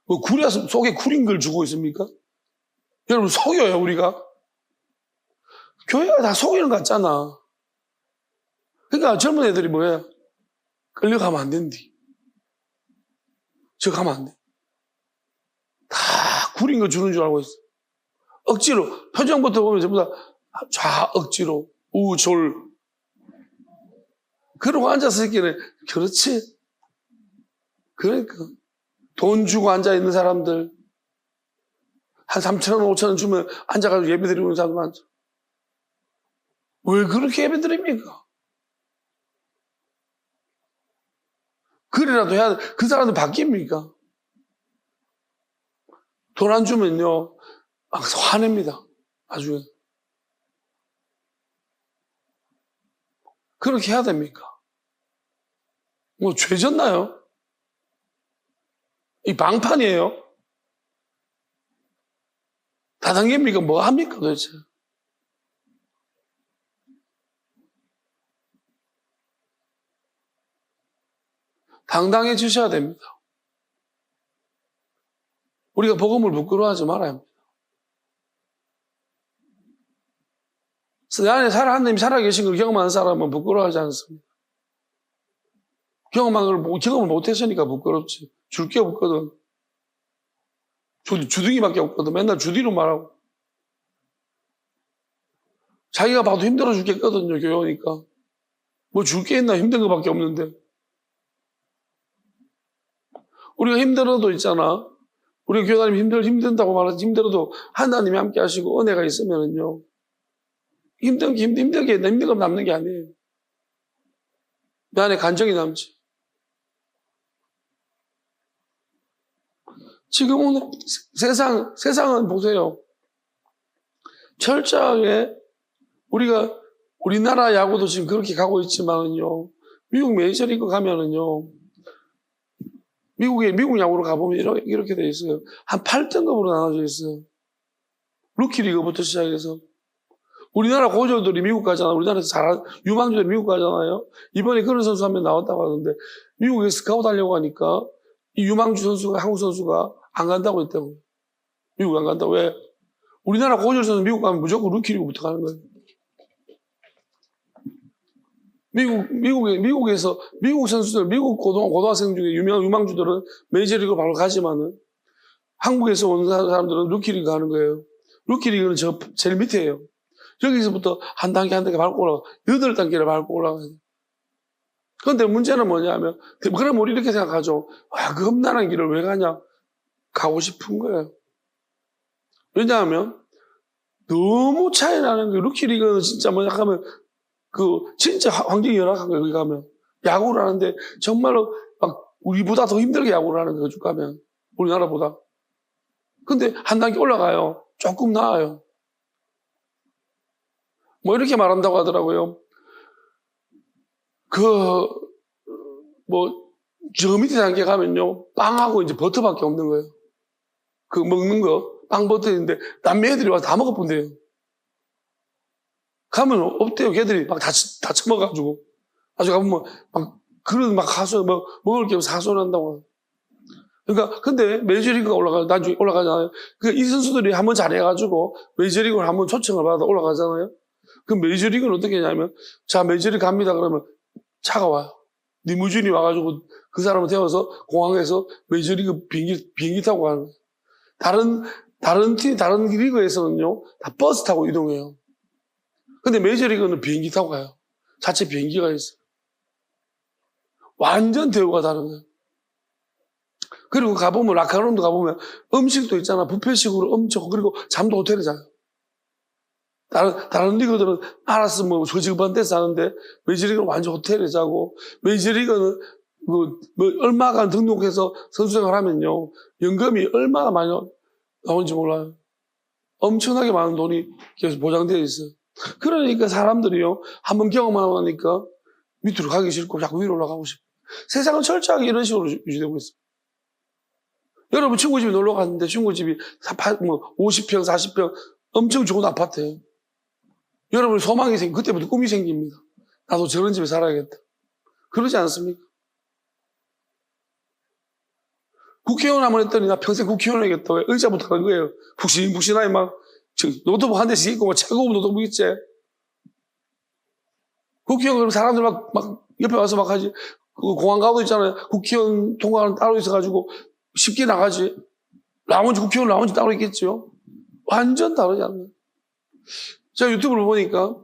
뭐 속에 구린 걸 주고 있습니까? 여러분 속여요 우리가? 교회가 다 속이는 것 같잖아. 그러니까 젊은 애들이 뭐예요? 끌려가면 안 된디. 저 가면 안 돼. 다 구린 거 주는 줄 알고 있어. 억지로 표정부터 보면 전부 다 억지로 우졸 그러고 앉아서 있기는 그렇지. 그러니까 돈 주고 앉아있는 사람들 한 3,000원 5,000원 주면 앉아가지고 예배 드리는 사람 많죠. 왜 그렇게 예배 드립니까? 그래라도 해야, 그 사람들 바뀝니까? 돈 안 주면요, 화냅니다. 나중에. 그렇게 해야 됩니까? 뭐, 죄졌나요? 이 방판이에요? 다단계입니까? 뭐 합니까, 도대체? 당당해지셔야 됩니다. 우리가 복음을 부끄러워하지 말아야 합니다. 내 안에 하나님이 살아계신 걸 경험하는 사람은 부끄러워하지 않습니다. 경험을 못했으니까 부끄럽지. 줄 게 없거든. 주둥이밖에 없거든. 맨날 주뒤로 말하고. 자기가 봐도 힘들어 죽겠거든요, 교회 오니까. 뭐 줄 게 있나 힘든 거밖에 없는데. 우리가 힘들어도 있잖아. 우리가 교회 다니면 힘든다고 말하지, 힘들어도 하나님이 함께 하시고 은혜가 있으면은요. 힘든 거 남는 게 아니에요. 내 안에 간정이 남지. 지금 오늘 세상은 보세요. 철저하게 우리나라 야구도 지금 그렇게 가고 있지만은요. 미국 메이저리그 가면은요. 미국 야구로 가보면 이렇게 돼 있어요. 한 8등급으로 나눠져 있어요. 루키리그부터 시작해서. 우리나라 고졸들이 미국 가잖아요. 우리나라에서 유망주들이 미국 가잖아요. 이번에 그런 선수 한 명 나왔다고 하는데 미국에 스카우트 하려고 하니까 이 유망주 선수가, 한국 선수가 안 간다고 했다고. 미국 안 간다고. 왜? 우리나라 고졸 선수 미국 가면 무조건 루키리그부터 가는 거예요. 미국에서, 미국 선수들, 미국 고등학생 중에 유망주들은 메이저리그 바로 가지만은 한국에서 온 사람들은 루키리그 가는 거예요. 루키리그는 제일 밑에예요. 여기서부터 한 단계 한 단계 밟고 올라가. 8단계를 밟고 올라가요. 그런데 문제는 뭐냐면, 그럼 우리 이렇게 생각하죠. 그 험난한 길을 왜 가냐? 가고 싶은 거예요. 왜냐하면, 너무 차이 나는 게, 루키리그는 진짜 뭐냐 하면, 진짜 환경이 열악한 거예요, 거기 가면. 야구를 하는데, 정말로, 우리보다 더 힘들게 야구를 하는 거예요, 쭉 가면. 우리나라보다. 근데 한 단계 올라가요. 조금 나아요. 뭐, 이렇게 말한다고 하더라고요. 저 밑에 단계 가면요, 빵하고 이제 버터밖에 없는 거예요. 먹는 거, 빵 버터 있는데, 남미 애들이 와서 다 먹어본대요. 가면 없대요. 걔들이 막 다 처먹어가지고. 나중에 가면 먹을 게 없어 하소연한다고. 그러니까, 근데 메이저리그가 나중에 올라가잖아요. 이 선수들이 한번 잘해가지고, 메이저리그를 한번 초청을 받아 올라가잖아요. 그 메이저리그는 어떻게 하냐면, 자, 메이저리그 갑니다. 그러면 차가 와요. 리무진이 와가지고 그 사람을 태워서 공항에서 메이저리그 비행기 타고 가는 거예요. 다른 리그에서는요, 다 버스 타고 이동해요. 근데 메이저리그는 비행기 타고 가요. 자체 비행기가 있어요. 완전 대우가 다른 거예요. 그리고 가보면, 라카룸도 가보면 음식도 있잖아. 뷔페식으로 엄청, 그리고 잠도 호텔에 자요. 다른 리그들은 알아서 조직반 데서 자는데, 메이저리그는 완전 호텔에 자고, 메이저리그는 얼마간 등록해서 선수생활 하면요, 연금이 얼마나 많이 나오는지 몰라요. 엄청나게 많은 돈이 계속 보장되어 있어요. 그러니까 사람들이요, 한번 경험하고 나니까 밑으로 가기 싫고 자꾸 위로 올라가고 싶어요. 세상은 철저하게 이런 식으로 유지되고 있어요. 여러분 친구 집에 놀러 갔는데 친구 집이 50평, 40평 엄청 좋은 아파트예요. 여러분 소망이 그때부터 꿈이 생깁니다. 나도 저런 집에 살아야겠다. 그러지 않습니까? 국회의원 한번 했더니 나 평생 국회의원 하겠다. 왜? 의자부터 하는 거예요. 푹신푹신하게 노트북 한 대씩 있고 차가운 노트북 있지. 국회의원 그럼 사람들 막 옆에 와서 막 하지. 공항 가도 있잖아요. 국회의원 통과는 따로 있어가지고 쉽게 나가지. 국회의원 라운지 따로 있겠죠. 완전 다르지 않나요? 제가 유튜브를 보니까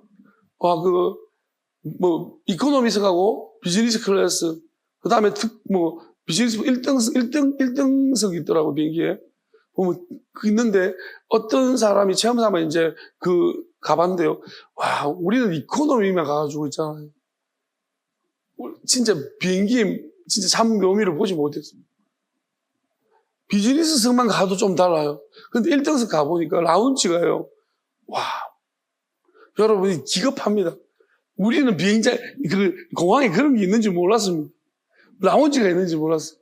이코노미석하고 비즈니스 클래스 그 다음에 비즈니스 1등석이 있더라고 비행기에. 보면 있는데 어떤 사람이 체험 삼아 이제 가봤는데요. 우리는 이코노미만 가가지고 있잖아요. 진짜 비행기에 진짜 참 묘미를 보지 못했습니다. 비즈니스석만 가도 좀 달라요. 근데 1등석 가보니까 라운지가요. 와, 여러분이 기겁합니다. 우리는 공항에 그런 게 있는지 몰랐습니다. 라운지가 있는지 몰랐어요.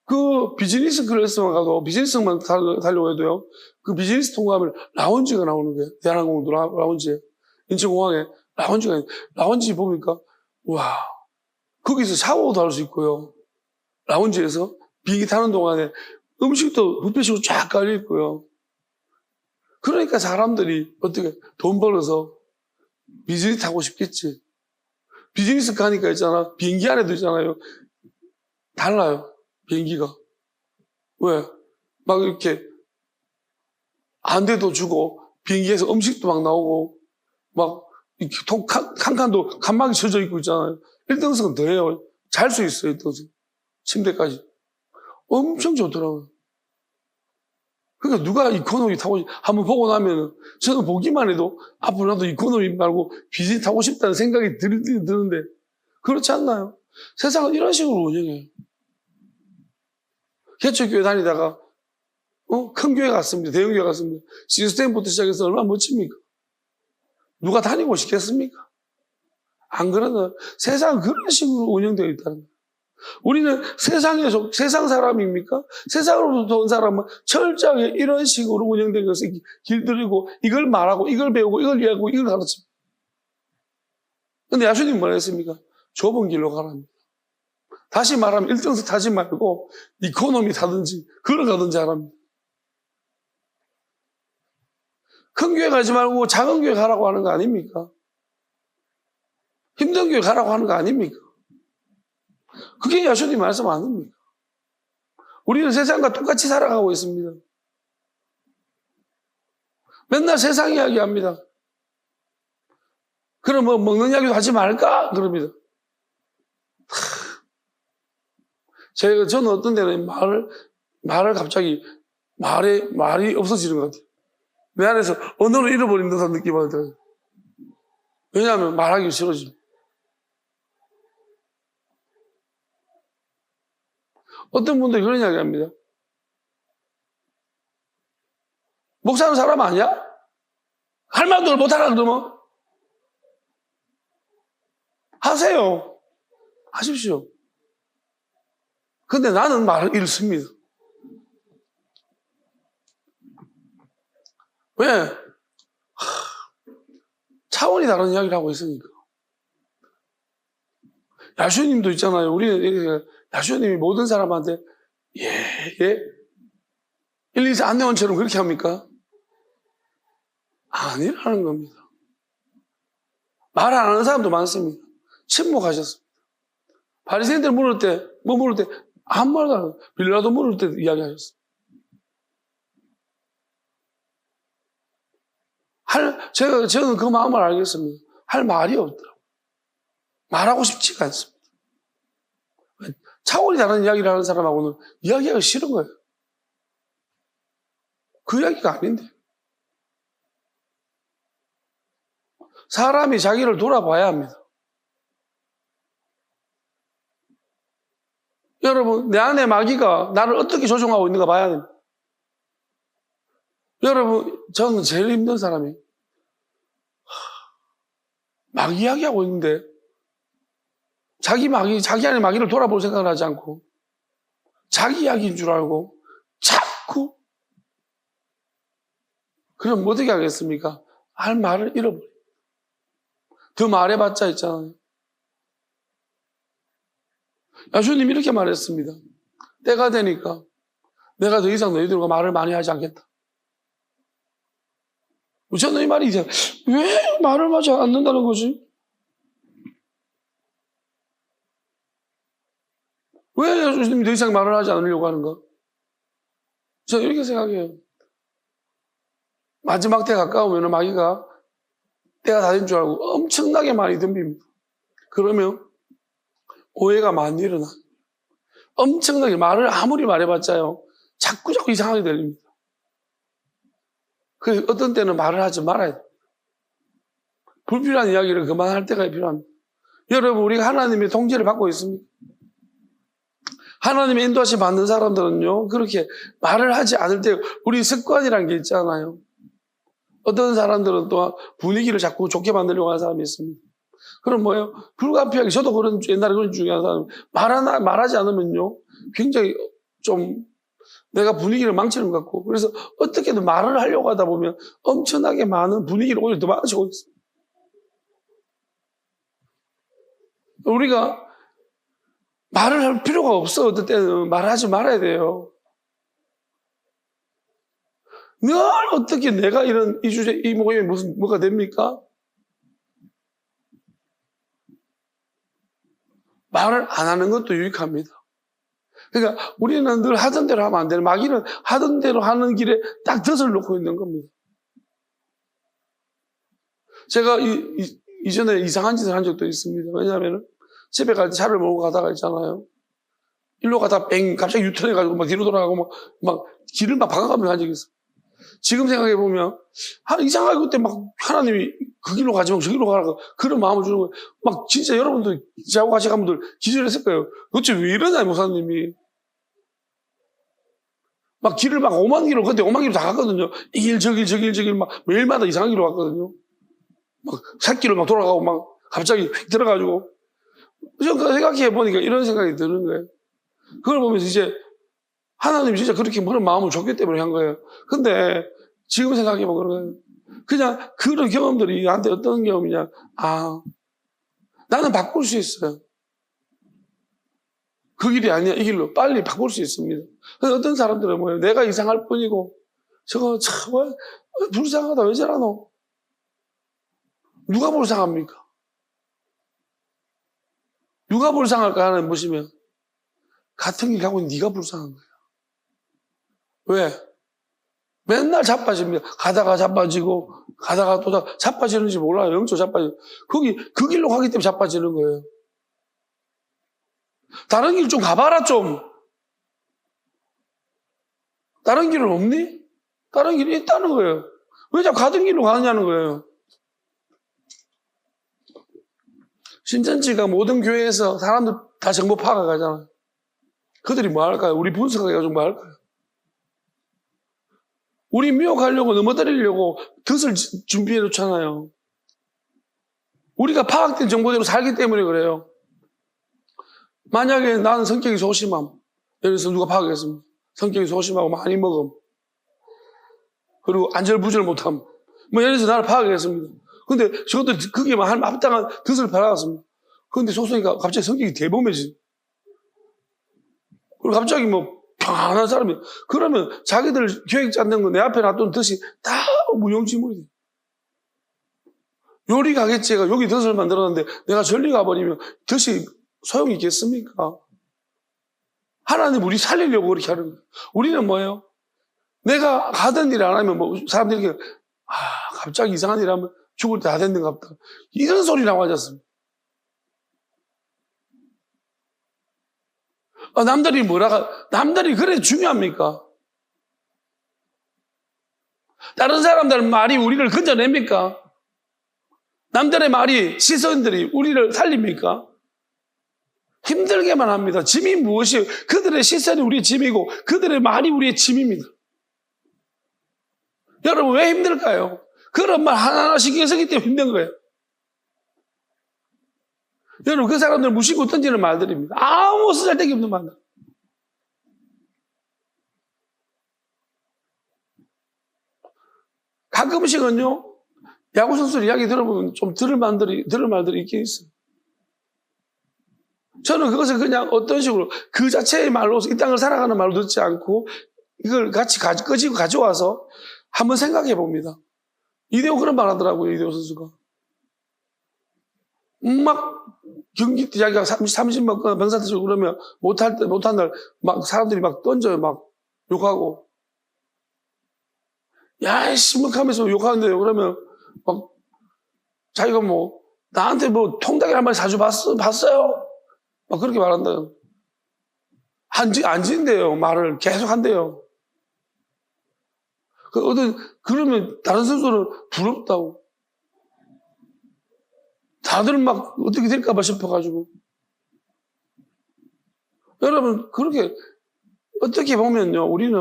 그 비즈니스 클래스만 가도, 비즈니스만 타려고 해도요, 그 비즈니스 통과하면 라운지가 나오는 거예요. 대한항공도 라운지에. 인천공항에 라운지 보니까, 와, 거기서 샤워도 할 수 있고요. 라운지에서 비행기 타는 동안에 음식도 뷔페식으로 쫙 깔려 있고요. 그러니까 사람들이 어떻게 돈 벌어서 비즈니스 타고 싶겠지. 비즈니스 가니까 있잖아. 비행기 안에도 있잖아요. 달라요. 비행기가. 왜? 막 이렇게 안대도 주고 비행기에서 음식도 막 나오고 막 이렇게 칸칸도 칸막이 쳐져 있고 있잖아요. 1등석은 더해요. 잘 수 있어요. 1등석. 침대까지. 엄청 좋더라고요. 그러니까 누가 이코노미 타고 한번 보고 나면은 저는 보기만 해도 앞으로 나도 이코노미 말고 비즈니스 타고 싶다는 생각이 드는데 그렇지 않나요? 세상은 이런 식으로 운영해요. 개척교회 다니다가 큰 교회 갔습니다. 대형 교회 갔습니다. 시스템부터 시작해서 얼마나 멋집니까? 누가 다니고 싶겠습니까? 안 그러나 세상은 그런 식으로 운영되어 있다는 거예요. 우리는 세상 사람입니까? 세상으로부터 온 사람은 철저하게 이런 식으로 운영된 것을 길들이고 이걸 말하고 이걸 배우고 이걸 이해하고 이걸 가르칩니다. 그런데 야수님은 뭐라 했습니까? 좁은 길로 가랍니다. 다시 말하면 1등석 타지 말고 이코노미 타든지 걸어가든지 하랍니다. 큰 교회 가지 말고 작은 교회 가라고 하는 거 아닙니까? 힘든 교회 가라고 하는 거 아닙니까? 그게 야수님 말씀 아닙니까? 우리는 세상과 똑같이 살아가고 있습니다. 맨날 세상 이야기 합니다. 그럼 뭐 먹는 이야기도 하지 말까? 그럽니다. 저는 어떤 데는 말을 갑자기 말이 없어지는 것 같아요. 내 안에서 언어를 잃어버린 듯한 느낌이 들어요. 왜냐하면 말하기 싫어집니다. 어떤 분들이 그런 이야기 합니다. 목사는 사람 아니야? 할 말도 못하라 그러면? 하세요. 하십시오. 근데 나는 말을 잃습니다. 왜? 차원이 다른 이야기를 하고 있으니까. 야수님도 있잖아요. 우리는 야수님이 모든 사람한테 예 1, 2, 4 안내원처럼 그렇게 합니까? 아니라는 겁니다. 말 안 하는 사람도 많습니다. 침묵하셨습니다. 바리새인들 물을 때 아무 말도 안 해요. 빌라도 물을 때 이야기하셨어요. 저는 그 마음을 알겠습니다. 할 말이 없더라고요. 말하고 싶지가 않습니다. 차원이 다른 이야기를 하는 사람하고는 이야기하기 싫은 거예요. 그 이야기가 아닌데. 사람이 자기를 돌아봐야 합니다. 여러분, 내 안에 마귀가 나를 어떻게 조종하고 있는가 봐야 됩니다. 여러분, 저는 제일 힘든 사람이 마귀 이야기하고 있는데 자기 안에 마귀를 돌아볼 생각을 하지 않고 자기 이야기인 줄 알고 자꾸 그럼 어떻게 하겠습니까? 할 말을 잃어버려요. 더 말해봤자 있잖아요. 야수님이 이렇게 말했습니다. 때가 되니까 내가 더 이상 너희들과 말을 많이 하지 않겠다. 저는 이 말이 이제 왜 말을 하지 않는다는 거지? 왜 예수님이 더 이상 말을 하지 않으려고 하는가? 저는 이렇게 생각해요. 마지막 때 가까우면 마귀가 때가 다 된 줄 알고 엄청나게 많이 덤빕니다. 그러면 오해가 많이 일어나. 엄청나게 말을 아무리 말해봤자요. 자꾸 이상하게 들립니다. 그래서 어떤 때는 말을 하지 말아야 돼요. 불필요한 이야기를 그만할 때가 필요합니다. 여러분, 우리가 하나님의 통제를 받고 있습니다. 하나님의 인도하심 받는 사람들은요, 그렇게 말을 하지 않을 때, 우리 습관이라는 게 있잖아요. 어떤 사람들은 또 분위기를 자꾸 좋게 만들려고 하는 사람이 있습니다. 그럼 뭐예요? 불가피하게, 저도 그런, 옛날에 그런 중요한 사람, 말하지 않으면요, 굉장히 좀 내가 분위기를 망치는 것 같고, 그래서 어떻게든 말을 하려고 하다 보면 엄청나게 많은 분위기를 오히려 더 망치고 있어요. 우리가 말을 할 필요가 없어. 어떨 때는 말하지 말아야 돼요. 늘 어떻게 내가 이 주제, 이 모임에 뭐가 됩니까? 말을 안 하는 것도 유익합니다. 그러니까 우리는 늘 하던 대로 하면 안 되는, 마귀는 하던 대로 하는 길에 딱 덫을 놓고 있는 겁니다. 제가 이전에 이상한 짓을 한 적도 있습니다. 왜냐하면 집에 갈 때 차를 몰고 가다가 있잖아요. 일로 가다가 갑자기 유턴해가지고 막 뒤로 돌아가고 막 길을 막 바꿔가면서 한 적이 있어요. 지금 생각해보면, 이상하게 그때 막 하나님이 그 길로 가지 말고 저 길로 가라고 그런 마음을 주는 거예요. 막 진짜 여러분들, 저하고 같이 간 분들 기절했을 거예요. 도대체 왜 이러냐, 목사님이. 막 길을 막 5만 길로, 그때 5만 길로 다 갔거든요. 이 길, 저 길, 저 길, 저 길, 막 매일마다 이상한 길로 갔거든요. 막 샛길을 막 돌아가고 막 갑자기 휙 들어가지고. 생각해보니까 이런 생각이 드는 거예요. 그걸 보면서 이제 하나님이 진짜 그렇게 그런 마음을 줬기 때문에 한 거예요. 근데 지금 생각해보면 그런 거예요. 그냥 그런 경험들이 나한테 어떤 경험이냐. 나는 바꿀 수 있어요. 그 길이 아니야. 이 길로 빨리 바꿀 수 있습니다. 어떤 사람들은 뭐예요? 내가 이상할 뿐이고 저거 참 불쌍하다. 왜 저러노? 누가 불쌍합니까? 누가 불쌍할까 하는 보시면 같은 길 가고 있는 네가 불쌍한 거야. 왜? 맨날 자빠집니다. 가다가 자빠지고 가다가 또 자빠지는지 몰라요. 영적 자빠지고. 그 길로 가기 때문에 자빠지는 거예요. 다른 길 좀 가봐라 좀. 다른 길은 없니? 다른 길이 있다는 거예요. 왜 자꾸 가던 길로 가느냐는 거예요. 신천지가 모든 교회에서 사람들 다 정보 파악해 가잖아요. 그들이 뭐 할까요? 우리 분석해가지고 뭐 할까요? 우리 미혹하려고 넘어뜨리려고 덫을 준비해 놓잖아요. 우리가 파악된 정보대로 살기 때문에 그래요. 만약에 나는 성격이 소심함. 예를 들어서 누가 파악했습니다. 성격이 소심하고 많이 먹음. 그리고 안절부절 못함. 예를 들어서 나를 파악했습니다. 근데 저것들 그게 합당한 덫을 팔아갔습니다. 그런데 속성이가 갑자기 성격이 대범해지. 그리고 갑자기 평안한 사람이. 그러면 자기들 계획 짜는 거 내 앞에 놔둔 덫이 다 무용지물이 돼. 요리 가게지가 여기 덫을 만들었는데 내가 저리 가버리면 덫이 소용이 있겠습니까? 하나님 우리 살리려고 그렇게 하는 거예요. 우리는 뭐예요? 내가 하던 일 안 하면 사람들이 이렇게 갑자기 이상한 일 하면 죽을 때 다 됐는가 보다. 이런 소리 나고 하셨습니다. 남들이 그래 중요합니까? 다른 사람들 말이 우리를 건져냅니까? 남들의 말이, 시선들이 우리를 살립니까? 힘들게만 합니다. 짐이 무엇이에요? 그들의 시선이 우리의 짐이고 그들의 말이 우리의 짐입니다. 여러분 왜 힘들까요? 그런 말 하나하나 신경 쓰기 때문에 힘든 거예요. 여러분 그 사람들 무시고 던지는 말들입니다. 아무 쓰잘데기 없는 말. 가끔씩은요 야구 선수들 이야기 들어보면 좀 들을 말들이 있긴 있어요. 저는 그것을 그냥 어떤 식으로 그 자체의 말로 이 땅을 살아가는 말로 듣지 않고 이걸 같이 끄집고 가져와서 한번 생각해 봅니다. 이대호 그런 말 하더라고요. 이대호 선수가 막 경기 때 자기가 30 먹거나 병사 뛰고 그러면 못한 날 막 사람들이 막 던져요. 막 욕하고 야 심각하면서 욕하는데요. 그러면 막 자기가 나한테 통닭이란 말 자주 봤어요? 막 그렇게 말한다요. 안 진대요. 말을 계속 한대요. 그러면 다른 선수는 부럽다고. 다들 막 어떻게 될까봐 싶어가지고. 여러분, 그렇게, 어떻게 보면요, 우리는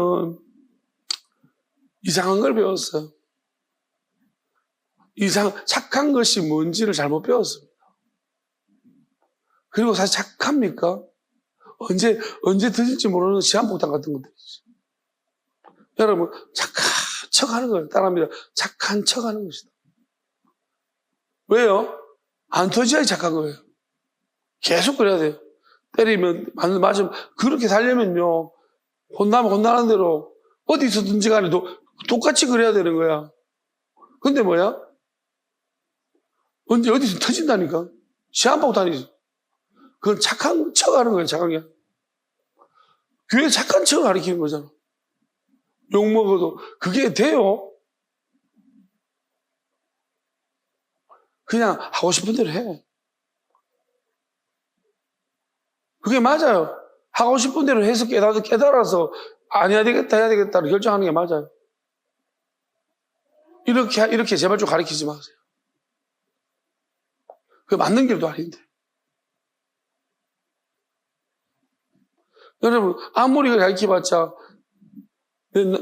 이상한 걸 배웠어요. 착한 것이 뭔지를 잘못 배웠습니다. 그리고 사실 착합니까? 언제 터질지 모르는 시한폭탄 같은 것들이죠. 여러분, 착한 척 하는 거예요. 따라합니다. 착한 척 하는 것이다. 왜요? 안 터져야 착한 거예요. 계속 그래야 돼요. 때리면, 맞으면, 그렇게 살려면요, 혼나면 혼나는 대로, 어디서든지 간에 똑같이 그래야 되는 거야. 근데 뭐야? 언제 어디서 터진다니까? 시한폭탄이지. 그건 착한 척 하는 거예요, 착한 게. 교회 착한 척을 가리키는 거잖아. 욕먹어도. 그게 돼요? 그냥 하고 싶은 대로 해. 그게 맞아요. 하고 싶은 대로 해서 깨달아서 안 해야 되겠다, 해야 되겠다를 결정하는 게 맞아요. 이렇게 제발 좀 가르치지 마세요. 그게 맞는 길도 아닌데. 여러분, 아무리 가르쳐봤자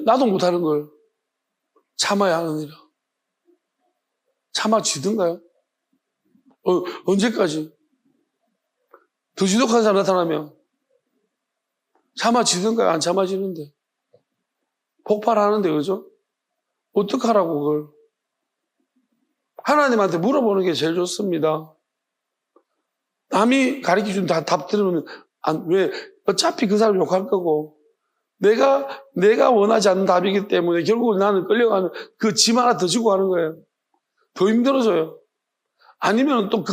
나도 못하는 걸 참아야 하느니라. 참아지든가요? 언제까지? 더 지독한 사람 나타나면 참아지든가요? 안 참아지는데. 폭발하는데, 그죠? 어떡하라고, 그걸. 하나님한테 물어보는 게 제일 좋습니다. 남이 가르쳐준 답 들으면, 왜? 어차피 그 사람 욕할 거고, 내가 원하지 않는 답이기 때문에 결국 나는 끌려가는 그 짐 하나 더 지고 가는 거예요. 더 힘들어져요. 아니면 또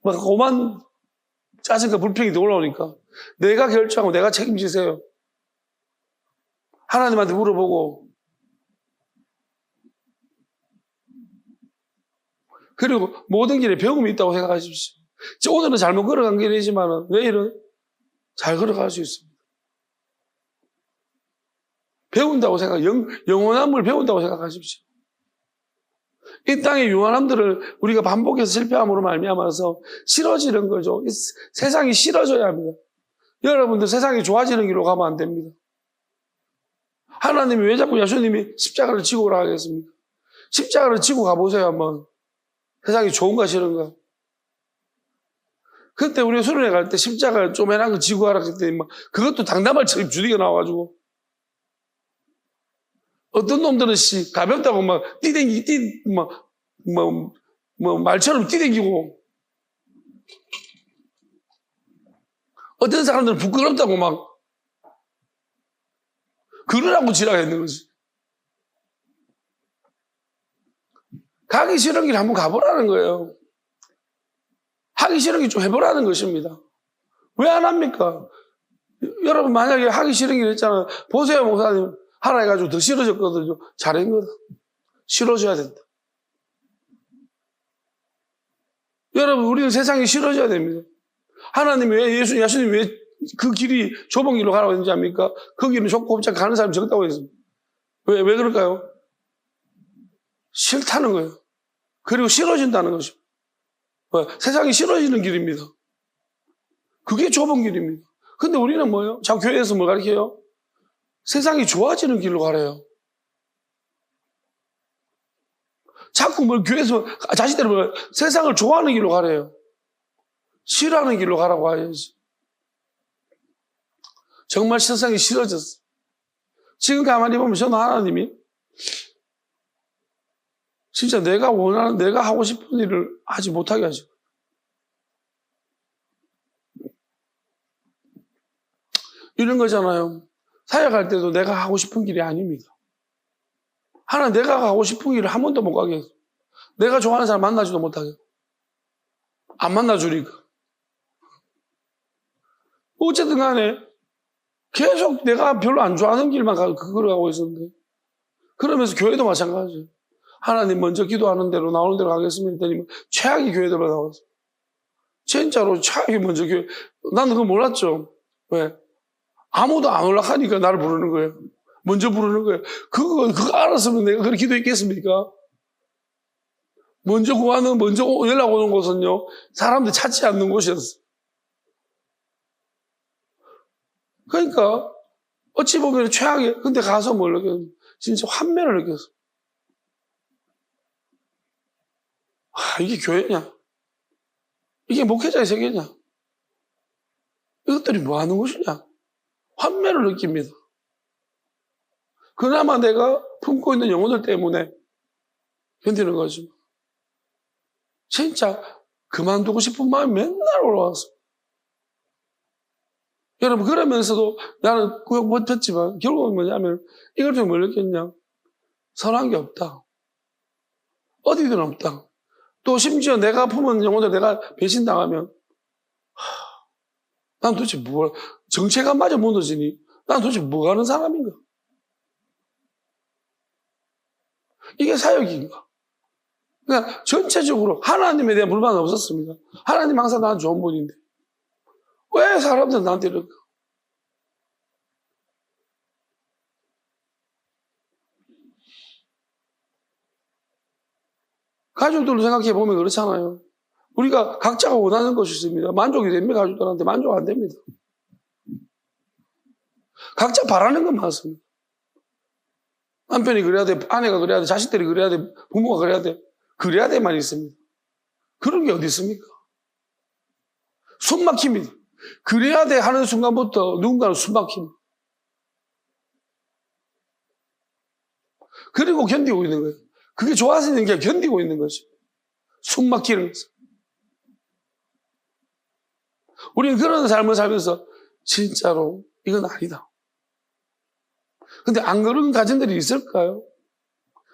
막 오만 짜증과 불평이 더 올라오니까 내가 결정하고 내가 책임지세요. 하나님한테 물어보고. 그리고 모든 길에 배움이 있다고 생각하십시오. 오늘은 잘못 걸어간 길이지만 내일은 잘 걸어갈 수 있습니다. 배운다고 영원한 물 배운다고 생각하십시오. 이 땅의 유한함들을 우리가 반복해서 실패함으로 말미암아서 싫어지는 거죠. 세상이 싫어져야 합니다. 여러분들 세상이 좋아지는 길로 가면 안 됩니다. 하나님이 왜 자꾸 예수님이 십자가를 지고 오라 하겠습니까? 십자가를 지고 가보세요 한번. 세상이 좋은가 싫은가? 그때 우리 수련회 갈 때 십자가 쪼매난 거 지고 가라 그랬더니 막 그것도 당담할 처럼 주디가 나와가지고 어떤 놈들은 가볍다고 막 말처럼 뛰댕기고 어떤 사람들은 부끄럽다고 막 그러라고 지랄했는 거지. 가기 싫은 길 한번 가보라는 거예요. 하기 싫은 길 좀 해보라는 것입니다. 왜 안 합니까? 여러분 만약에 하기 싫은 길 했잖아요. 보세요 목사님. 하라 해가지고 더 싫어졌거든요. 잘한 거다. 싫어져야 된다. 여러분 우리는 세상이 싫어져야 됩니다. 하나님이 왜 예수님이 왜 그 길이 좁은 길로 가라고 했는지 압니까? 그 길은 좁고 좁지 가는 사람이 적다고 했습니다. 왜 그럴까요? 싫다는 거예요. 그리고 싫어진다는 것입니다. 세상이 싫어지는 길입니다. 그게 좁은 길입니다. 근데 우리는 뭐예요? 자꾸 교회에서 뭘 가르쳐요? 세상이 좋아지는 길로 가래요. 자꾸 뭘 교회에서 자식들은 뭘 세상을 좋아하는 길로 가래요. 싫어하는 길로 가라고 하야지. 정말 세상이 싫어졌어. 지금 가만히 보면 저는 하나님이 진짜 내가 원하는, 내가 하고 싶은 일을 하지 못하게 하죠. 이런 거잖아요. 사역할 때도 내가 하고 싶은 길이 아닙니다. 하나님 내가 가고 싶은 길을 한 번도 못 가게 해서 내가 좋아하는 사람 만나지도 못하게 안 만나주니까. 어쨌든 간에 계속 내가 별로 안 좋아하는 길만 그걸 가고 있었는데 그러면서 교회도 마찬가지예요. 하나님 먼저 기도하는 대로 나오는 대로 가겠습니다. 했더니 최악의 교회들로 나왔어. 진짜로 최악의 먼저 교회. 나는 그거 몰랐죠. 왜? 아무도 안 올라가니까 나를 부르는 거예요. 먼저 부르는 거예요. 그거 알았으면 내가 그렇게 기도했겠습니까? 먼저 연락 오는 곳은요, 사람들이 찾지 않는 곳이었어요. 그러니까, 어찌 보면 최악의, 근데 가서 뭘 느꼈어요? 진짜 환멸을 느꼈어. 이게 교회냐? 이게 목회자의 세계냐? 이것들이 뭐 하는 것이냐? 환멸을 느낍니다. 그나마 내가 품고 있는 영혼들 때문에 견디는 거지. 진짜 그만두고 싶은 마음이 맨날 올라왔어. 여러분, 그러면서도 나는 구역 버텼지만 결국은 뭐냐면 이걸 좀 뭘 느꼈냐? 선한 게 없다. 어디든 없다. 또 심지어 내가 품은 영혼들 내가 배신당하면 난 도대체 정체감마저 무너지니 난 도대체 뭐 하는 사람인가? 이게 사역인가? 그러니까 전체적으로 하나님에 대한 불만은 없었습니다. 하나님 항상 나는 좋은 분인데 왜 사람들은 나한테 이럴까? 가족들로 생각해 보면 그렇잖아요. 우리가 각자가 원하는 것이 있습니다. 만족이 됩니다. 가족들한테 만족 안 됩니다. 각자 바라는 건 많습니다. 남편이 그래야 돼, 아내가 그래야 돼, 자식들이 그래야 돼, 부모가 그래야 돼만 있습니다. 그런 게 어디 있습니까? 숨 막힙니다. 그래야 돼 하는 순간부터 누군가는 숨 막힙니다. 그리고 견디고 있는 거예요. 그게 좋아서 있는 게 견디고 있는 거죠. 숨 막히는 거죠. 우리는 그런 삶을 살면서 진짜로 이건 아니다. 근데 안 그런 가정들이 있을까요?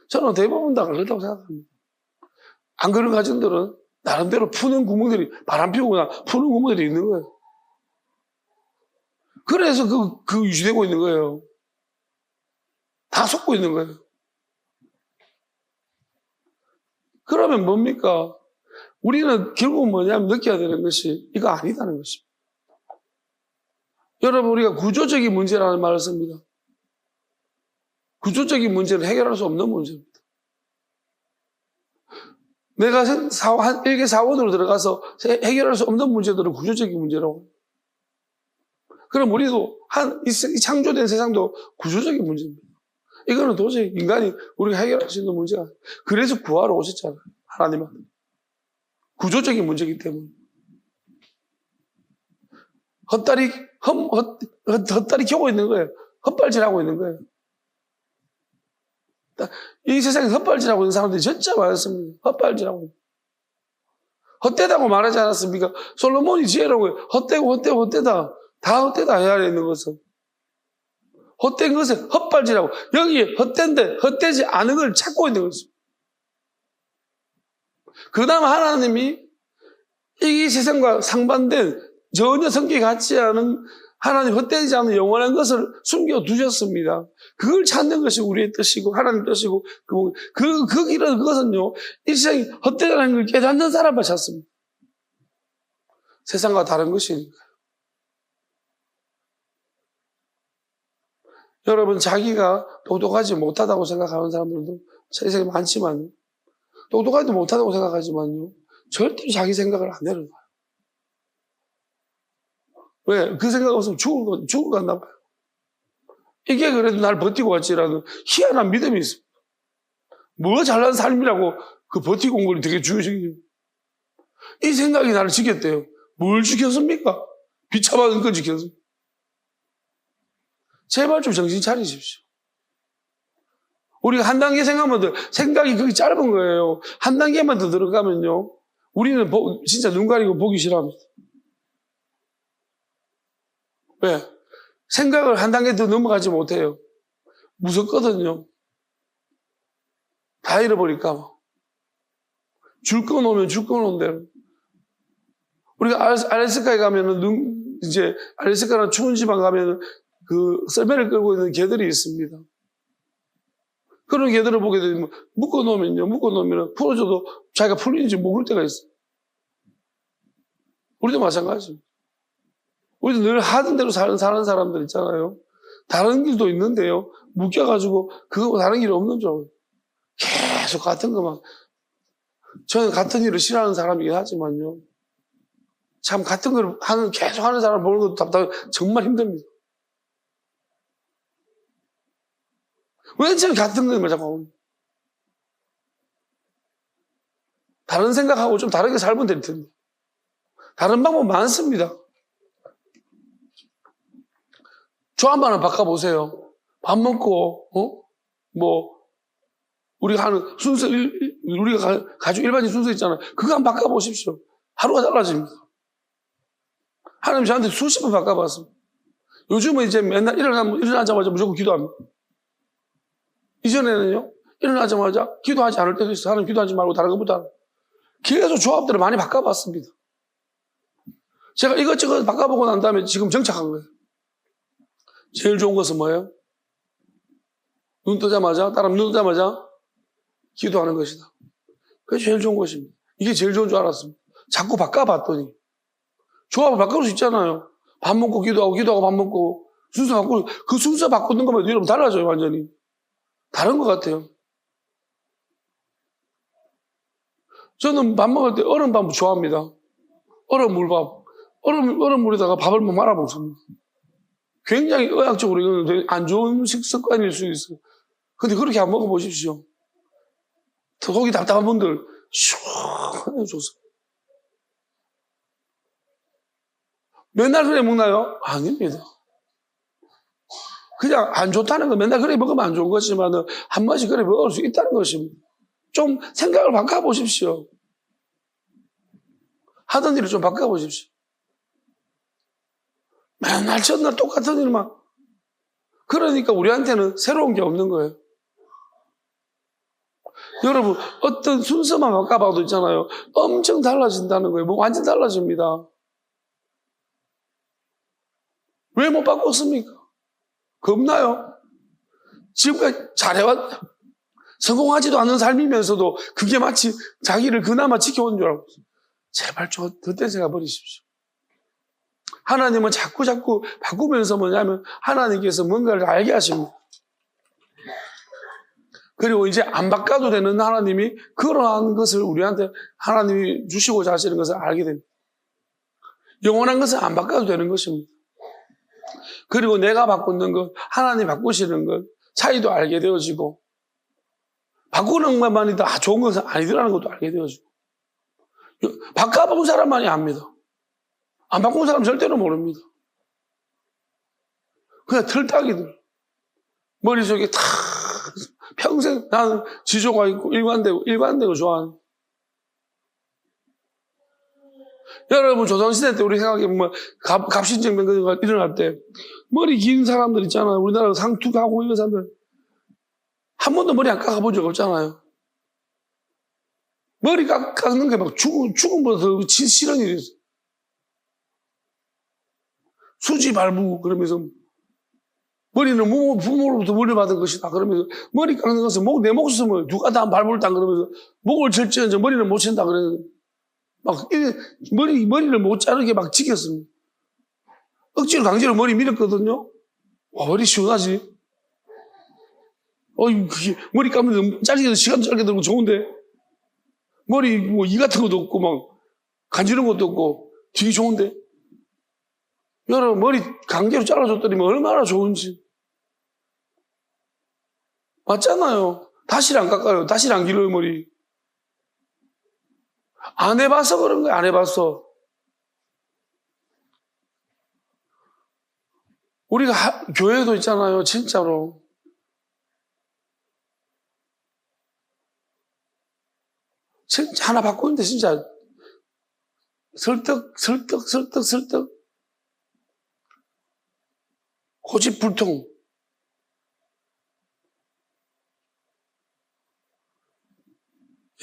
저는 대부분 다 그렇다고 생각합니다. 안 그런 가정들은 나름대로 푸는 구멍들이, 바람 피우거나 푸는 구멍들이 있는 거예요. 그래서 그 유지되고 있는 거예요. 다 속고 있는 거예요. 그러면 뭡니까? 우리는 결국 뭐냐면 느껴야 되는 것이 이거 아니다는 것입니다. 여러분, 우리가 구조적인 문제라는 말을 씁니다. 구조적인 문제는 해결할 수 없는 문제입니다. 내가 일개 사원으로 들어가서 해결할 수 없는 문제들은 구조적인 문제라고. 그럼 우리도 이 창조된 세상도 구조적인 문제입니다. 이거는 도저히 인간이 우리가 해결할 수 있는 문제가 아니에요. 그래서 구하러 오셨잖아요. 하나님한테. 구조적인 문제이기 때문에. 헛다리 켜고 있는 거예요. 헛발질하고 있는 거예요. 이 세상에 헛발질하고 있는 사람들이 진짜 많습니다. 헛발질하고. 헛되다고 말하지 않았습니까? 솔로몬이 지혜로워요. 헛되다. 다 헛되다 해야 되는 것은. 헛된 것에 헛발질하고 여기에 헛된데 헛되지 않은 걸 찾고 있는 거죠. 그 다음 하나님이 이 세상과 상반된 전혀 성격이 같지 않은 하나님 헛되지 않은 영원한 것을 숨겨두셨습니다. 그걸 찾는 것이 우리의 뜻이고 하나님 뜻이고 그 길은 그것은요 이 세상이 헛되다는 걸 깨닫는 사람만 찾습니다. 세상과 다른 것이니까. 여러분, 자기가 똑똑하지 못하다고 생각하는 사람들도 세상에 많지만요. 똑똑하지 못하다고 생각하지만요. 절대로 자기 생각을 안 내려놔요. 왜? 그 생각 없으면 죽을 것 같나 봐요. 이게 그래도 날 버티고 왔지라는 희한한 믿음이 있습니다. 뭐 잘난 삶이라고 그 버티고 온 걸 되게 중요시해요. 이 생각이 나를 지켰대요. 뭘 지켰습니까? 비참한 걸 지켰습니다. 제발 좀 정신 차리십시오. 우리가 한 단계 생각이 그렇게 짧은 거예요. 한 단계만 더 들어가면요. 우리는 진짜 눈 가리고 보기 싫어합니다. 왜? 생각을 한 단계 더 넘어가지 못해요. 무섭거든요. 다 잃어버릴까 봐. 줄 거 놓으면 줄 거 놓은 대로. 우리가 알래스카에 가면은 이제 알래스카나 추운 지방 가면은 그 썰매를 끌고 있는 개들이 있습니다. 그런 개들을 보게 되면 묶어놓으면 풀어줘도 자기가 풀리는지 모를 때가 있어요. 우리도 마찬가지입니다. 우리도 늘 하던 대로 사는 사람들 있잖아요. 다른 길도 있는데요. 묶여가지고 그거 다른 길이 없는 줄 알고 계속 같은 것만. 저는 같은 일을 싫어하는 사람이긴 하지만요. 참 같은 걸 계속 하는 사람 보는 것도 답답해. 정말 힘듭니다. 왜 저는 같은 것만 자꾸 하고 다른 생각하고 좀 다르게 살면 될 텐데. 다른 방법 많습니다. 조합만을 바꿔보세요. 밥 먹고, 우리가 하는 순서, 우리가 가지고 일반적인 순서 있잖아요. 그거 한번 바꿔보십시오. 하루가 달라집니다. 하나님 저한테 수십 번 바꿔봤습니다. 요즘은 이제 맨날 일어나자마자 무조건 기도합니다. 이전에는요, 일어나자마자 기도하지 않을 때도 있어요. 하나님 기도하지 말고 다른 것보다 계속 조합들을 많이 바꿔봤습니다. 제가 이것저것 바꿔보고 난 다음에 지금 정착한 거예요. 제일 좋은 것은 뭐예요? 눈 뜨자마자 기도하는 것이다. 그게 제일 좋은 것입니다. 이게 제일 좋은 줄 알았습니다. 자꾸 바꿔봤더니 조합을 바꿀 수 있잖아요. 밥 먹고 기도하고 밥 먹고 순서 바꾸고 그 순서 바꾸는 것만 여러분 달라져요. 완전히 다른 것 같아요. 저는 밥 먹을 때 얼음밥 좋아합니다. 얼음 물밥. 얼음 물에다가 밥을 말아 먹습니다. 굉장히 의학적으로 이건 안 좋은 식습관일 수 있어요. 근데 그렇게 안 먹어보십시오. 속이 답답한 분들 시원하게 좋습니다. 맨날 그래 먹나요? 아닙니다. 그냥 안 좋다는 거 맨날 그래 먹으면 안 좋은 것이지만 한 번씩 그래 먹을 수 있다는 것입니다. 좀 생각을 바꿔보십시오. 하던 일을 좀 바꿔보십시오. 맨날 첫날 똑같은 일만. 그러니까 우리한테는 새로운 게 없는 거예요. 여러분 어떤 순서만 바꿔봐도 있잖아요. 엄청 달라진다는 거예요. 완전 달라집니다. 왜 못 바꿨습니까? 겁나요? 지금까지 잘해왔 성공하지도 않는 삶이면서도 그게 마치 자기를 그나마 지켜온 줄 알고 제발 헛된 생각 버리십시오. 하나님은 자꾸 바꾸면서 뭐냐면 하나님께서 뭔가를 알게 하십니다. 그리고 이제 안 바꿔도 되는 하나님이 그러한 것을 우리한테 하나님이 주시고자 하시는 것을 알게 됩니다. 영원한 것은 안 바꿔도 되는 것입니다. 그리고 내가 바꾸는 것, 하나님 바꾸시는 것 차이도 알게 되어지고 바꾸는 것만이 다 좋은 것은 아니더라는 것도 알게 되어지고 바꿔본 사람만이 압니다. 안 바꾼 사람 절대로 모릅니다. 그냥 틀딱이들. 머릿속에 다 평생 나는 지조가 있고 일관되고 좋아하는. 여러분 조선시대 때 우리 생각해보면 갑신정변 그런 거 일어날 때 머리 긴 사람들 있잖아요. 우리나라 상투하고 이런 사람들 한 번도 머리 안 깎아본 적 없잖아요. 머리 깎는 게 막 죽음보다 더 싫은 일이었어요. 수지 발부 그러면서 머리는 부모로부터 물려받은 것이다 그러면서 머리 깎는 것은 내 목숨을 누가 다 발물다 그러면서 목을 절지언정 머리는 못 친다 그러면서 막 머리를 못 자르게 막 지켰습니다. 억지로 강제로 머리 밀었거든요. 와, 머리 시원하지? 그게 머리 감는 짧게 시간도 짧게 들고 좋은데 머리 뭐 이 같은 것도 없고 막 간지러운 것도 없고 되게 좋은데 여러분 머리 강제로 잘라줬더니 얼마나 좋은지. 맞잖아요. 다시를 안 깎아요. 다시를 안 길어요 머리. 안 해봐서 그런 거야. 안 해봤어. 우리가 교회도 있잖아요. 진짜로. 진짜 하나 바꾸는데 진짜 설득 고집불통.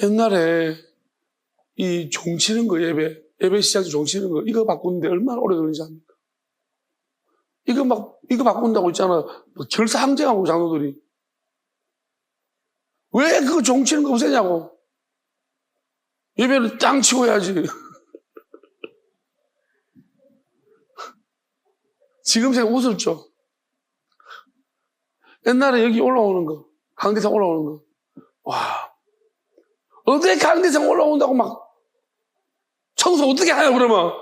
옛날에 이 종치는 거 예배 시작해서 종치는 거 이거 바꾸는데 얼마나 오래 걸리는지 압니까? 이거 바꾼다고 있잖아요. 결사항쟁하고 장로들이. 왜 그거 종치는 거 없애냐고. 예배를 땅 치고 해야지. 지금 생각 웃었죠? 옛날에 여기 올라오는 거, 강대상 올라오는 거. 와. 어떻게 강대상 올라온다고 막 청소 어떻게 하냐 그러면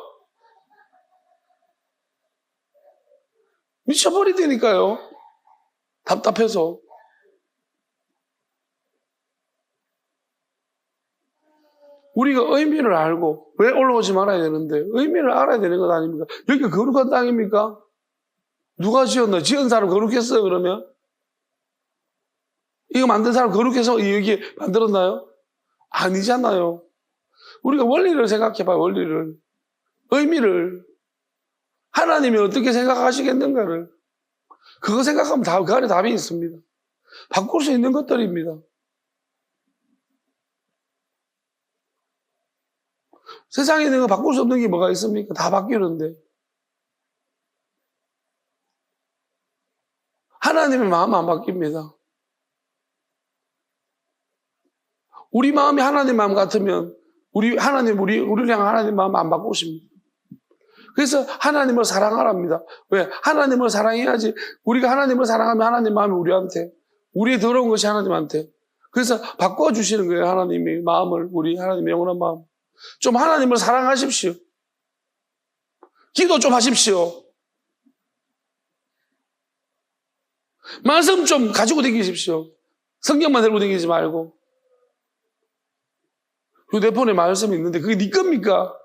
미쳐버리다니까요. 답답해서. 우리가 의미를 알고 왜 올라오지 말아야 되는데 의미를 알아야 되는 것 아닙니까? 여기가 거룩한 땅입니까? 누가 지었나? 지은 사람 거룩했어요 그러면? 이거 만든 사람 거룩해서 여기 만들었나요? 아니잖아요. 우리가 원리를 생각해봐요. 원리를. 의미를. 하나님이 어떻게 생각하시겠는가를. 그거 생각하면 그 안에 답이 있습니다. 바꿀 수 있는 것들입니다. 세상에 있는 거 바꿀 수 없는 게 뭐가 있습니까? 다 바뀌는데. 하나님의 마음은 안 바뀝니다. 우리 마음이 하나님 마음 같으면 우리를 향한 하나님 마음 안 바꾸십니다. 그래서 하나님을 사랑하랍니다. 왜? 하나님을 사랑해야지. 우리가 하나님을 사랑하면 하나님 마음이 우리한테, 우리의 더러운 것이 하나님한테. 그래서 바꿔주시는 거예요. 하나님의 마음을, 우리 하나님의 영원한 마음. 좀 하나님을 사랑하십시오. 기도 좀 하십시오. 말씀 좀 가지고 다니십시오. 성경만 들고 다니지 말고. 휴대폰에 말씀이 있는데 그게 네 겁니까?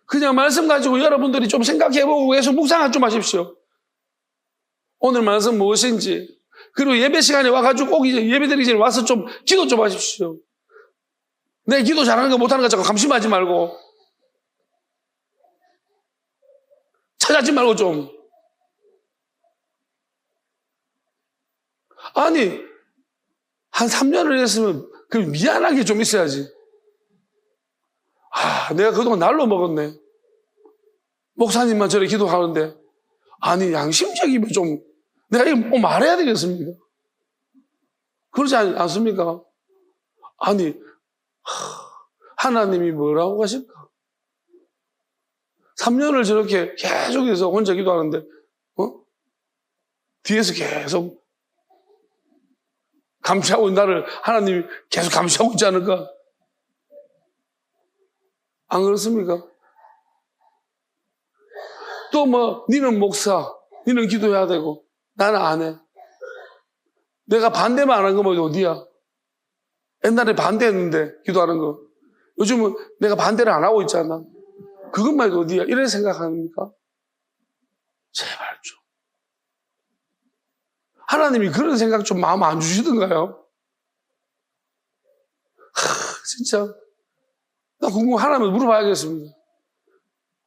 그냥 말씀 가지고 여러분들이 좀 생각해보고 계속 묵상을 좀 하십시오. 오늘 말씀 무엇인지. 그리고 예배 시간에 와가지고 꼭 이제 예배 드리기 전에 와서 좀 기도 좀 하십시오. 내 기도 잘하는 거 못하는 거 자꾸 감심하지 말고. 찾아지 말고 좀. 아니, 한 3년을 했으면 그 미안한 게 좀 있어야지. 내가 그동안 날로 먹었네. 목사님만 저래 기도하는데. 아니, 양심적이면 좀, 내가 이거 뭐 말해야 되겠습니까? 그러지 않습니까? 아니, 하나님이 뭐라고 하실까? 3년을 저렇게 계속해서 혼자 기도하는데, 뒤에서 계속 감시하고 나를 하나님이 계속 감시하고 있지 않을까? 안 그렇습니까? 또 뭐, 니는 목사, 니는 기도해야 되고, 나는 안 해. 내가 반대만 안 한 거면 어디야? 옛날에 반대했는데, 기도하는 거. 요즘은 내가 반대를 안 하고 있잖아. 그것만 해도 어디야? 이런 생각합니까? 제발 좀. 하나님이 그런 생각 좀 마음 안 주시던가요? 진짜. 나 궁금해. 하나님을 물어봐야겠습니다.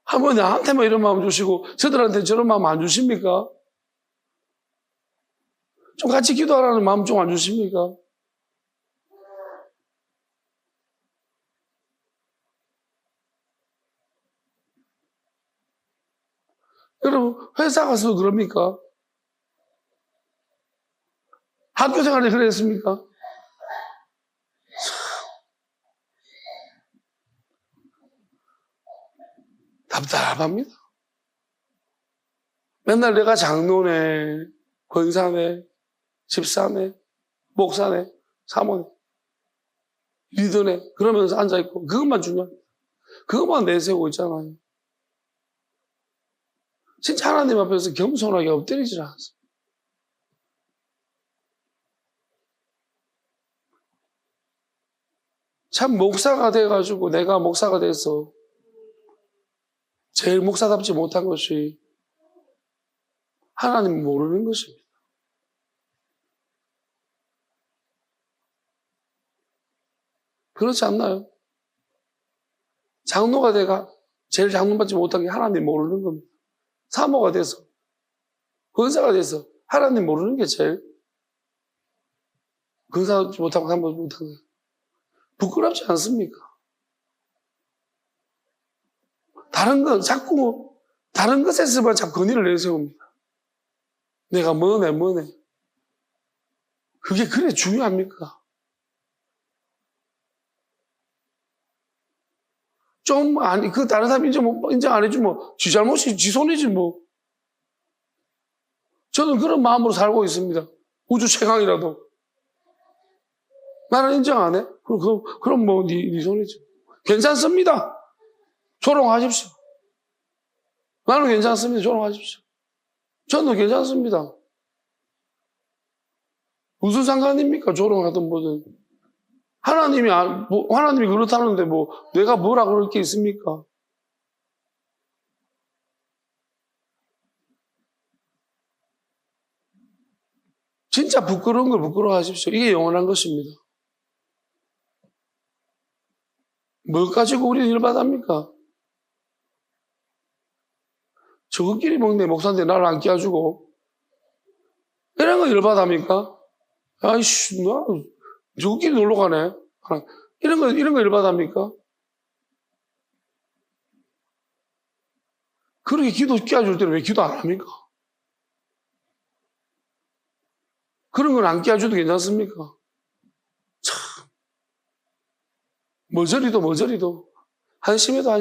한번 나한테만 이런 마음 주시고 저들한테 저런 마음 안 주십니까? 좀 같이 기도하라는 마음 좀 안 주십니까? 여러분 회사 가서 그럽니까? 학교 생활에 그랬습니까? 답답합니다. 맨날 내가 장로네, 권사네, 집사네, 목사네, 사모네, 리더네 그러면서 앉아있고 그것만 중요합니다. 그것만 내세우고 있잖아요. 진짜 하나님 앞에서 겸손하게 엎드리질 않습니다. 참 목사가 돼가지고 내가 목사가 돼서 제일 목사답지 못한 것이 하나님 모르는 것입니다. 그렇지 않나요? 장로가 돼가 제일 장로받지 못한 게 하나님 모르는 겁니다. 사모가 돼서 권사가 돼서 하나님 모르는 게 제일 권사 못하고 사모 못하고 부끄럽지 않습니까? 다른 것에서만 자꾸 권위를 내세웁니다. 내가 뭐네. 그게 그래 중요합니까? 그 다른 사람이 인정 안 해주면 지 잘못이 지 손이지 뭐. 저는 그런 마음으로 살고 있습니다. 우주 최강이라도. 나는 인정 안 해? 그럼 뭐, 네 손이지. 괜찮습니다. 조롱하십시오. 나는 괜찮습니다. 조롱하십시오. 저는 괜찮습니다. 무슨 상관입니까? 조롱하든 뭐든. 하나님이 그렇다는데 내가 뭐라 그럴 게 있습니까? 진짜 부끄러운 걸 부끄러워하십시오. 이게 영원한 것입니다. 뭘 가지고 우리는 열받합니까? 저것끼리 먹네, 목사인데 나를 안 끼워주고. 이런 거 열받합니까? 아이씨, 저것끼리 놀러 가네. 이런 거 열받합니까? 그렇게 기도 끼워줄 때는 왜 기도 안 합니까? 그런 건 안 끼워줘도 괜찮습니까? 참. 머저리도, 한심해도,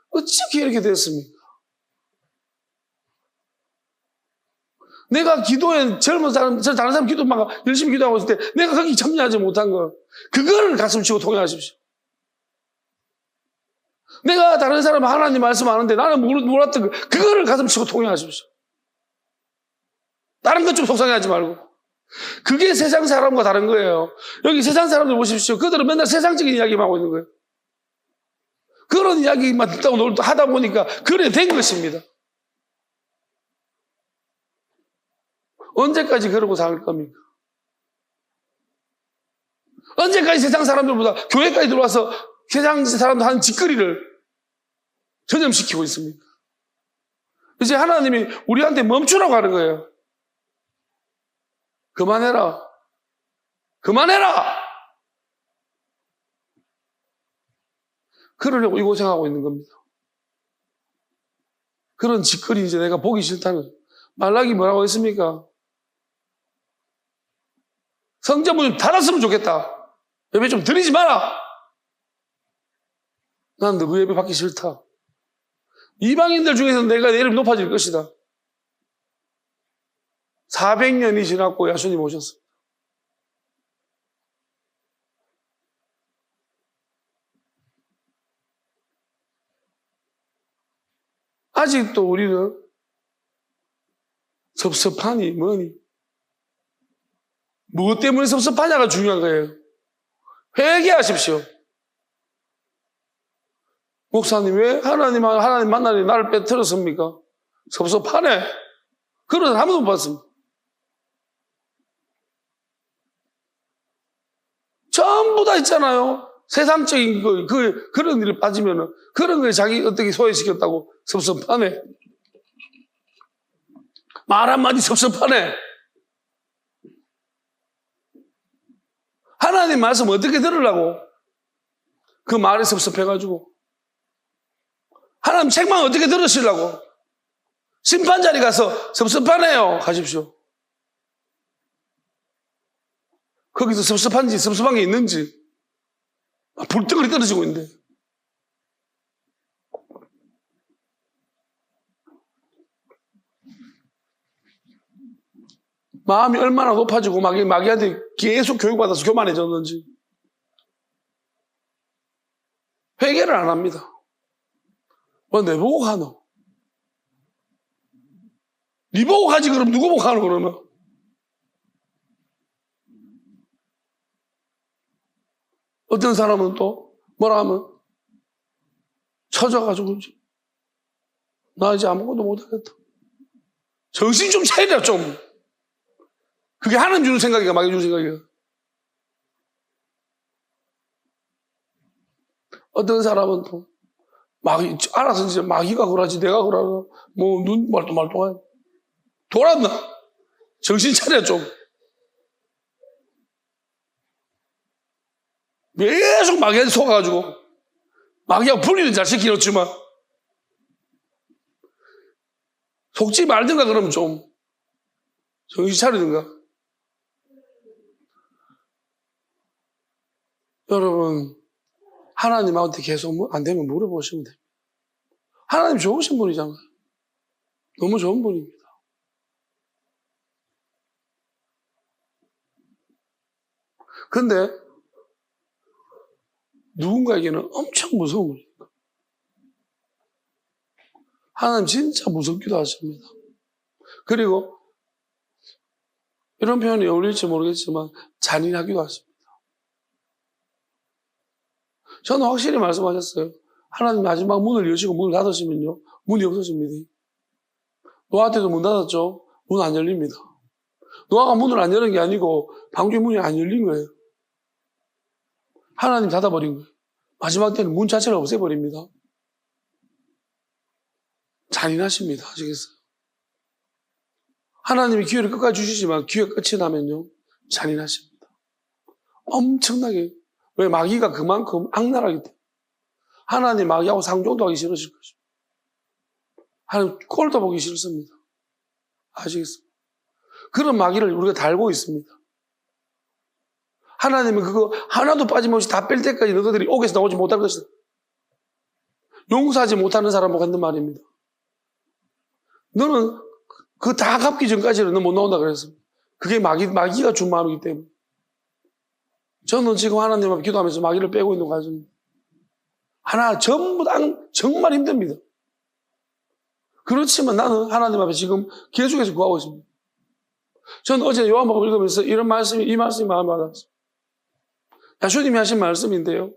어떻게 이렇게 됐습니까? 내가 기도에 젊은 사람, 다른 사람 기도 막 열심히 기도하고 있을 때 내가 거기 참여하지 못한 거, 그거를 가슴 치고 통회하십시오. 내가 다른 사람 하나님 말씀하는데 나는 몰랐던 거, 그거를 가슴 치고 통회하십시오. 다른 것 좀 속상해하지 말고. 그게 세상 사람과 다른 거예요. 여기 세상 사람들 보십시오. 그들은 맨날 세상적인 이야기만 하고 있는 거예요. 그런 이야기만 듣다고 하다 보니까 그래 된 것입니다. 언제까지 그러고 살 겁니까? 언제까지 세상 사람들보다 교회까지 들어와서 세상 사람들 하는 짓거리를 전염시키고 있습니까? 이제 하나님이 우리한테 멈추라고 하는 거예요. 그만해라. 그러려고 이 고생하고 있는 겁니다. 그런 짓거리 이제 내가 보기 싫다는. 말라기 뭐라고 했습니까? 성전문 좀 닫았으면 좋겠다. 예배 좀 드리지 마라. 난 너그 예배 받기 싫다. 이방인들 중에서 내가 내 이름이 높아질 것이다. 400년이 지났고 야손이 오셨습니다. 아직도 우리는 섭섭하니 뭐니 무엇 때문에 섭섭하냐가 중요한 거예요. 회개하십시오. 목사님 왜 하나님 만나니 나를 빼뜨렸습니까? 섭섭하네. 그런 아무도 못 봤습니다. 전부 다 있잖아요. 세상적인 그런 일에 빠지면은 그런 거에 자기 어떻게 소외시켰다고 섭섭하네. 말 한마디 섭섭하네. 하나님 말씀 어떻게 들으려고? 그 말에 섭섭해가지고. 하나님 책만 어떻게 들으시려고? 심판 자리 가서 섭섭하네요. 하십시오. 거기서 섭섭한 게 있는지. 불덩어리 떨어지고 있는데. 마음이 얼마나 높아지고 마귀한테 계속 교육받아서 교만해졌는지. 회개를 안 합니다. 내보고 가노? 니 보고 가지 그럼 누구 보고 가노 그러면? 어떤 사람은 또 뭐라 하면 처져가지고 나 이제 아무것도 못하겠다. 정신 좀 차리라 좀. 그게 하나님 주는 생각이야 마귀 주는 생각이야. 어떤 사람은 또 마귀 알아서 이제 마귀가 그러지 내가 그러나 눈 말똥말똥해. 돌았나? 정신 차려 좀. 계속 마귀한테 속아가지고 마귀하고 분리는 잘 시키었지만 속지 말든가 그러면 좀 정신 차리든가. 여러분 하나님한테 계속 안 되면 물어보시면 됩니다. 하나님 좋으신 분이잖아요. 너무 좋은 분입니다. 근데 누군가에게는 엄청 무서운 거니까. 하나님 진짜 무섭기도 하십니다. 그리고 이런 표현이 어울릴지 모르겠지만 잔인하기도 하십니다. 저는 확실히 말씀하셨어요. 하나님 마지막 문을 여시고 문을 닫으시면요, 문이 없어집니다. 노아한테도 문 닫았죠? 문 안 열립니다. 노아가 문을 안 여는 게 아니고 방주의 문이 안 열린 거예요. 하나님 닫아버린 거예요. 마지막 때는 문 자체를 없애버립니다. 잔인하십니다. 아시겠어요? 하나님이 기회를 끝까지 주시지만 기회 끝이 나면요, 잔인하십니다. 엄청나게. 왜? 마귀가 그만큼 악랄하기 때문에. 하나님 마귀하고 상종도 하기 싫으실 것입니다. 하나님 꼴도 보기 싫습니다. 아시겠습니까? 그런 마귀를 우리가 달고 있습니다. 하나님은 그거 하나도 빠짐없이 다 뺄 때까지 너희들이 옥에서 나오지 못할 것이다. 용서하지 못하는 사람하고 했는 말입니다. 너는 그 다 갚기 전까지는 너 못 나온다 그랬습니다. 그게 마귀가 준 마음이기 때문에. 저는 지금 하나님 앞에 기도하면서 마귀를 빼고 있는 과정입니다. 하나 전부 다 정말 힘듭니다. 그렇지만 나는 하나님 앞에 지금 계속해서 구하고 있습니다. 저는 어제 요한복음 읽으면서 이 말씀이 마음에 와닿았어요. 야수님이 하신 말씀인데요.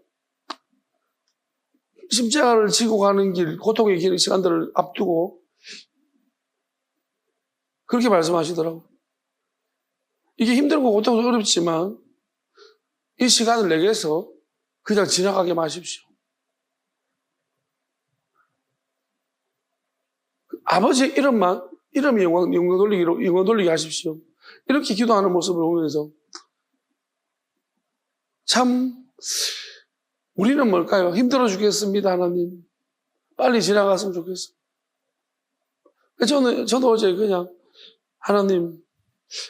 십자가를 지고 가는 길, 고통의 길, 시간들을 앞두고 그렇게 말씀하시더라고요. 이게 힘들고 고통도 어렵지만 이 시간을 내게서 그냥 지나가게 마십시오. 아버지의 이름이 영광 돌리게 하십시오. 이렇게 기도하는 모습을 보면서 참 우리는 뭘까요? 힘들어 죽겠습니다, 하나님. 빨리 지나갔으면 좋겠어요. 저도 어제 그냥 하나님,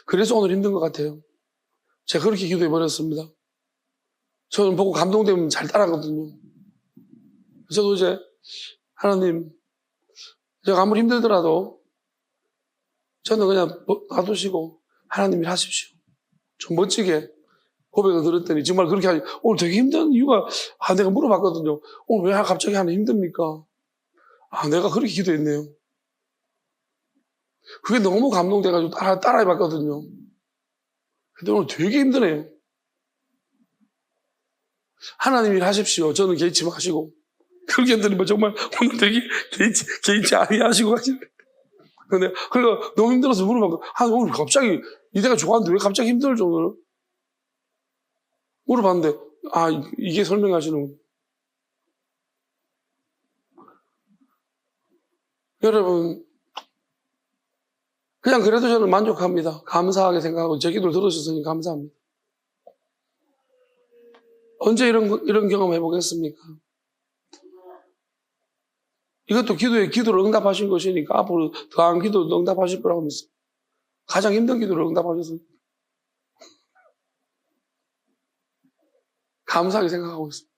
그래서 오늘 힘든 것 같아요. 제가 그렇게 기도해버렸습니다. 저는 보고 감동되면 잘 따라가거든요. 저도 이제 하나님, 제가 아무리 힘들더라도 저는 그냥 놔두시고 하나님 일 하십시오. 좀 멋지게 고백을 들었더니 정말 그렇게 하니 오늘 되게 힘든 이유가 내가 물어봤거든요. 오늘 왜 갑자기 하나 힘듭니까? 내가 그렇게 기도했네요. 그게 너무 감동돼가지고 따라해봤거든요. 근데 오늘 되게 힘드네요. 하나님 일 하십시오. 저는 개의치 마시고. 그렇게 했더니 정말 오늘 되게 개의치 아니하시고 가시네. 근데 그러니까 너무 힘들어서 물어봤거든요. 오늘 갑자기 이대가 좋았는데 왜 갑자기 힘들 정도로? 물어봤는데 이게 설명하시는군요. 여러분, 그냥 그래도 저는 만족합니다. 감사하게 생각하고 제 기도를 들어주셔서 감사합니다. 언제 이런 경험 해보겠습니까? 이것도 기도를 응답하신 것이니까 앞으로 더한 기도도 응답하실 거라고 믿습니다. 가장 힘든 기도를 응답하셨습니다. 감사하게 생각하고 있습니다.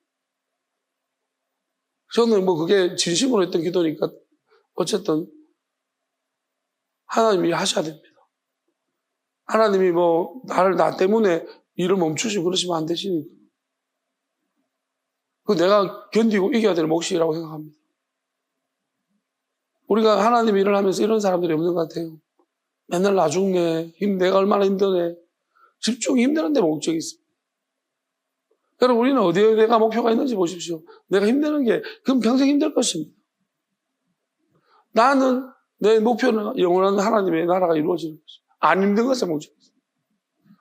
저는 그게 진심으로 했던 기도니까 어쨌든 하나님이 하셔야 됩니다. 하나님이 나 때문에 일을 멈추시고 그러시면 안 되시니까. 내가 견디고 이겨야 될 몫이라고 생각합니다. 우리가 하나님 일을 하면서 이런 사람들이 없는 것 같아요. 맨날 나 죽네. 내가 얼마나 힘드네. 집중이 힘드는 데 목적이 있습니다. 여러분, 우리는 어디에 내가 목표가 있는지 보십시오. 내가 힘드는 게, 그럼 평생 힘들 것입니다. 나는, 내 목표는 영원한 하나님의 나라가 이루어지는 것입니다. 안 힘든 것에 목적이 있습니다.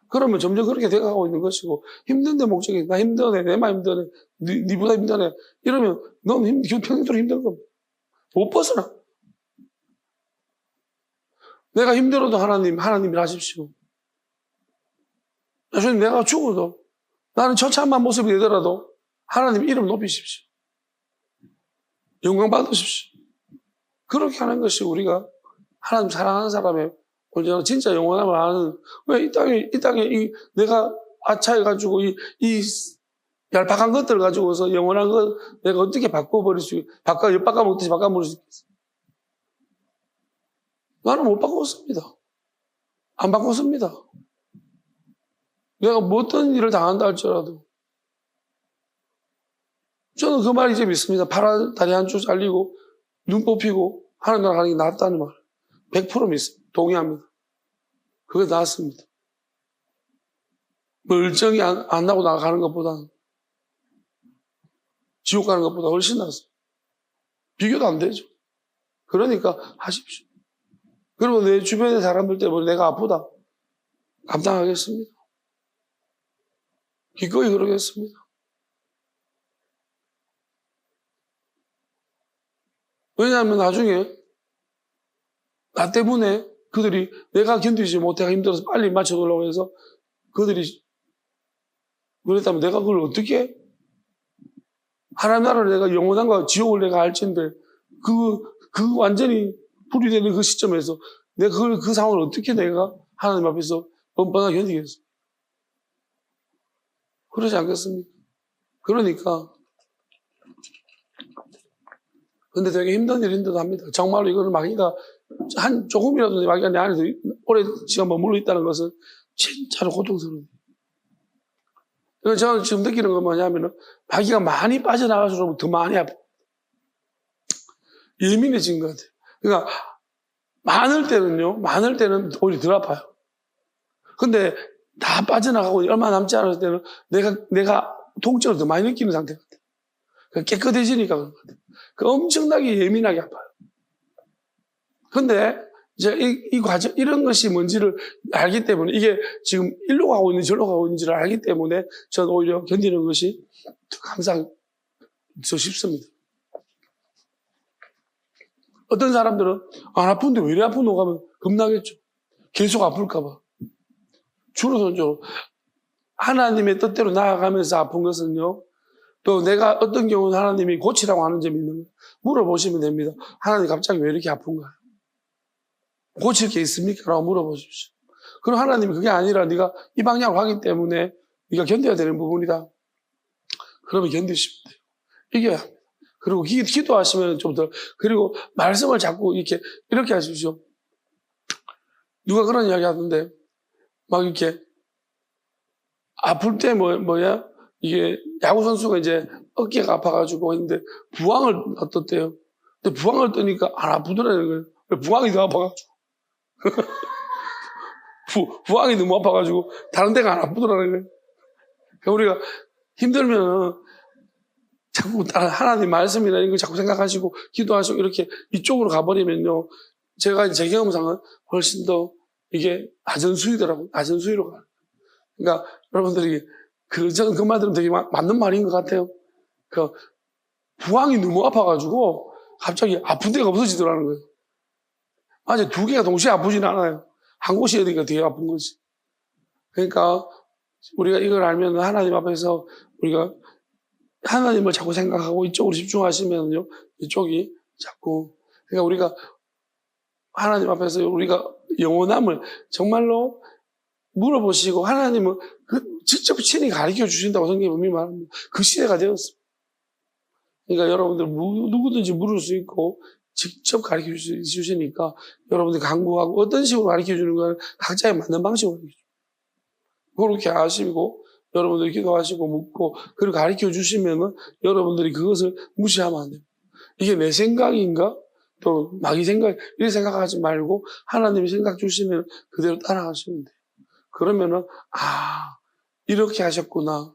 그러면 점점 그렇게 돼가고 있는 것이고, 힘든 데 목적이 있습니다. 나 힘드네, 내 맘 힘드네, 니보다 힘드네. 이러면 넌 평생도록 힘든 겁니다. 못 벗어나. 내가 힘들어도 하나님이 하십시오. 나중에 내가 죽어도 나는 처참한 모습이 되더라도 하나님 이름 높이십시오. 영광 받으십시오. 그렇게 하는 것이 우리가 하나님 사랑하는 사람의 진짜 영원함을 아는, 왜 이 땅에 내가 아차해가지고 이 얄팍한 것들을 가지고서 영원한 것 내가 어떻게 바꿔버릴 수, 엿바꿔먹듯이 바꿔버릴 수 있겠어. 나는 못 바꿨습니다. 안 바꿨습니다. 내가 어떤 일을 당한다 할지라도 저는 그 말이 이제 믿습니다. 다리 한쪽 잘리고 눈 뽑히고 하늘 나라 가는 게 낫다는 말. 100% 믿습니다. 동의합니다. 그게 낫습니다. 멀쩡히 안 나고 나가는 것보다는 지옥 가는 것보다 훨씬 낫습니다. 비교도 안 되죠. 그러니까 하십시오. 그리고 내 주변의 사람들 때문에 내가 아프다. 감당하겠습니다. 기꺼이 그러겠습니다. 왜냐하면 나중에 나 때문에 그들이 내가 견디지 못해 힘들어서 빨리 맞춰놓으려고 해서 그들이 그랬다면 내가 그걸 어떻게 해? 하나님 나라를 내가 영원한가 지옥을 내가 알지인데 그 완전히 불이 되는 그 시점에서 내가 그 상황을 어떻게 내가 하나님 앞에서 뻔뻔하게 견디겠어? 그러지 않겠습니까? 그러니까 근데 되게 힘든 일인데도 합니다. 정말로 이거는 마귀가 조금이라도 마귀가 내 안에서 오래 시간 머물러 있다는 것은 진짜로 고통스러워요. 저는 지금 느끼는 건 뭐냐면은 마귀가 많이 빠져나갈수록 더 많이 아파. 예민해진 것 같아요. 그러니까 많을 때는 오히려 덜 아파요. 근데 다 빠져나가고 얼마 남지 않을 때는 내가 통증을 더 많이 느끼는 상태 같아요. 그러니까 깨끗해지니까 그런 것 같아요. 엄청나게 예민하게 아파요. 근데 이제 이 과정, 이런 것이 뭔지를 알기 때문에 이게 지금 일로 가고 있는지 절로 가고 있는지를 알기 때문에 저는 오히려 견디는 것이 항상 더 쉽습니다. 어떤 사람들은 안 아픈데 왜 이래 아픈노 가면 겁나겠죠. 계속 아플까봐. 줄어들죠. 하나님의 뜻대로 나아가면서 아픈 것은요. 또 내가 어떤 경우는 하나님이 고치라고 하는 점이 있는 거예요. 물어보시면 됩니다. 하나님 갑자기 왜 이렇게 아픈가요? 고칠 게 있습니까? 라고 물어보십시오. 그럼 하나님이 그게 아니라 네가 이 방향으로 하기 때문에 네가 견뎌야 되는 부분이다. 그러면 견디시면 돼요. 이겨야 합니다. 그리고 기도하시면 좀 더, 그리고 말씀을 자꾸 이렇게 하십시오. 누가 그런 이야기 하던데, 막 이렇게, 아플 때 이게 야구선수가 이제 어깨가 아파가지고 했는데, 부항을 떴대요. 근데 부항을 뜨니까 안 아프더라는 거예요. 부항이 더 아파가지고. 부항이 너무 아파가지고, 다른 데가 안 아프더라는 거예요. 그러니까 우리가 힘들면, 자꾸 하나님 말씀이나 이런 걸 자꾸 생각하시고 기도하시고 이렇게 이쪽으로 가버리면요. 제가 제 경험상은 훨씬 더 이게 낮은 수위더라고요. 낮은 수위로 가요. 그러니까 여러분들이 저는 그 말 들으면 되게 맞는 말인 것 같아요. 부항이 너무 아파가지고 갑자기 아픈 데가 없어지더라는 거예요. 맞아요. 두 개가 동시에 아프지는 않아요. 한 곳이 어디가 되게 아픈 거지. 그러니까 우리가 이걸 알면 하나님 앞에서 우리가 하나님을 자꾸 생각하고 이쪽으로 집중하시면요, 이쪽이 자꾸, 그러니까 우리가 하나님 앞에서 우리가 영원함을 정말로 물어보시고 하나님은 직접 친히 가르쳐 주신다고 성경에 분명히 말합니다. 그 시대가 되었습니다. 그러니까 여러분들 누구든지 물을 수 있고 직접 가르쳐 주시니까 여러분들 강구하고 어떤 식으로 가르쳐 주는 건 각자에 맞는 방식으로 가르쳐 주죠. 그렇게 하시고 여러분들이 기도하시고 묻고 그리고 가르쳐 주시면은 여러분들이 그것을 무시하면 안 됩니다. 이게 내 생각인가? 또 마귀 생각 이렇게 생각하지 말고 하나님이 생각 주시면 그대로 따라가시면 돼요. 그러면은 이렇게 하셨구나.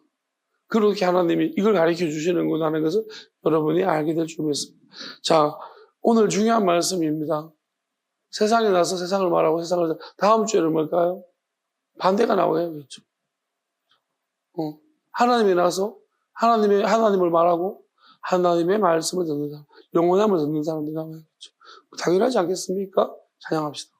그렇게 하나님이 이걸 가르쳐 주시는구나 하는 것을 여러분이 알게 될 줄 믿습니다. 자, 오늘 중요한 말씀입니다. 세상에 나서 세상을 말하고 세상을 다음 주에는 뭘까요? 반대가 나오겠죠. 하나님이 나서 하나님을 말하고 하나님의 말씀을 듣는 사람, 영원함을 듣는 사람들이 나와야겠죠. 당연하지 않겠습니까? 찬양합시다.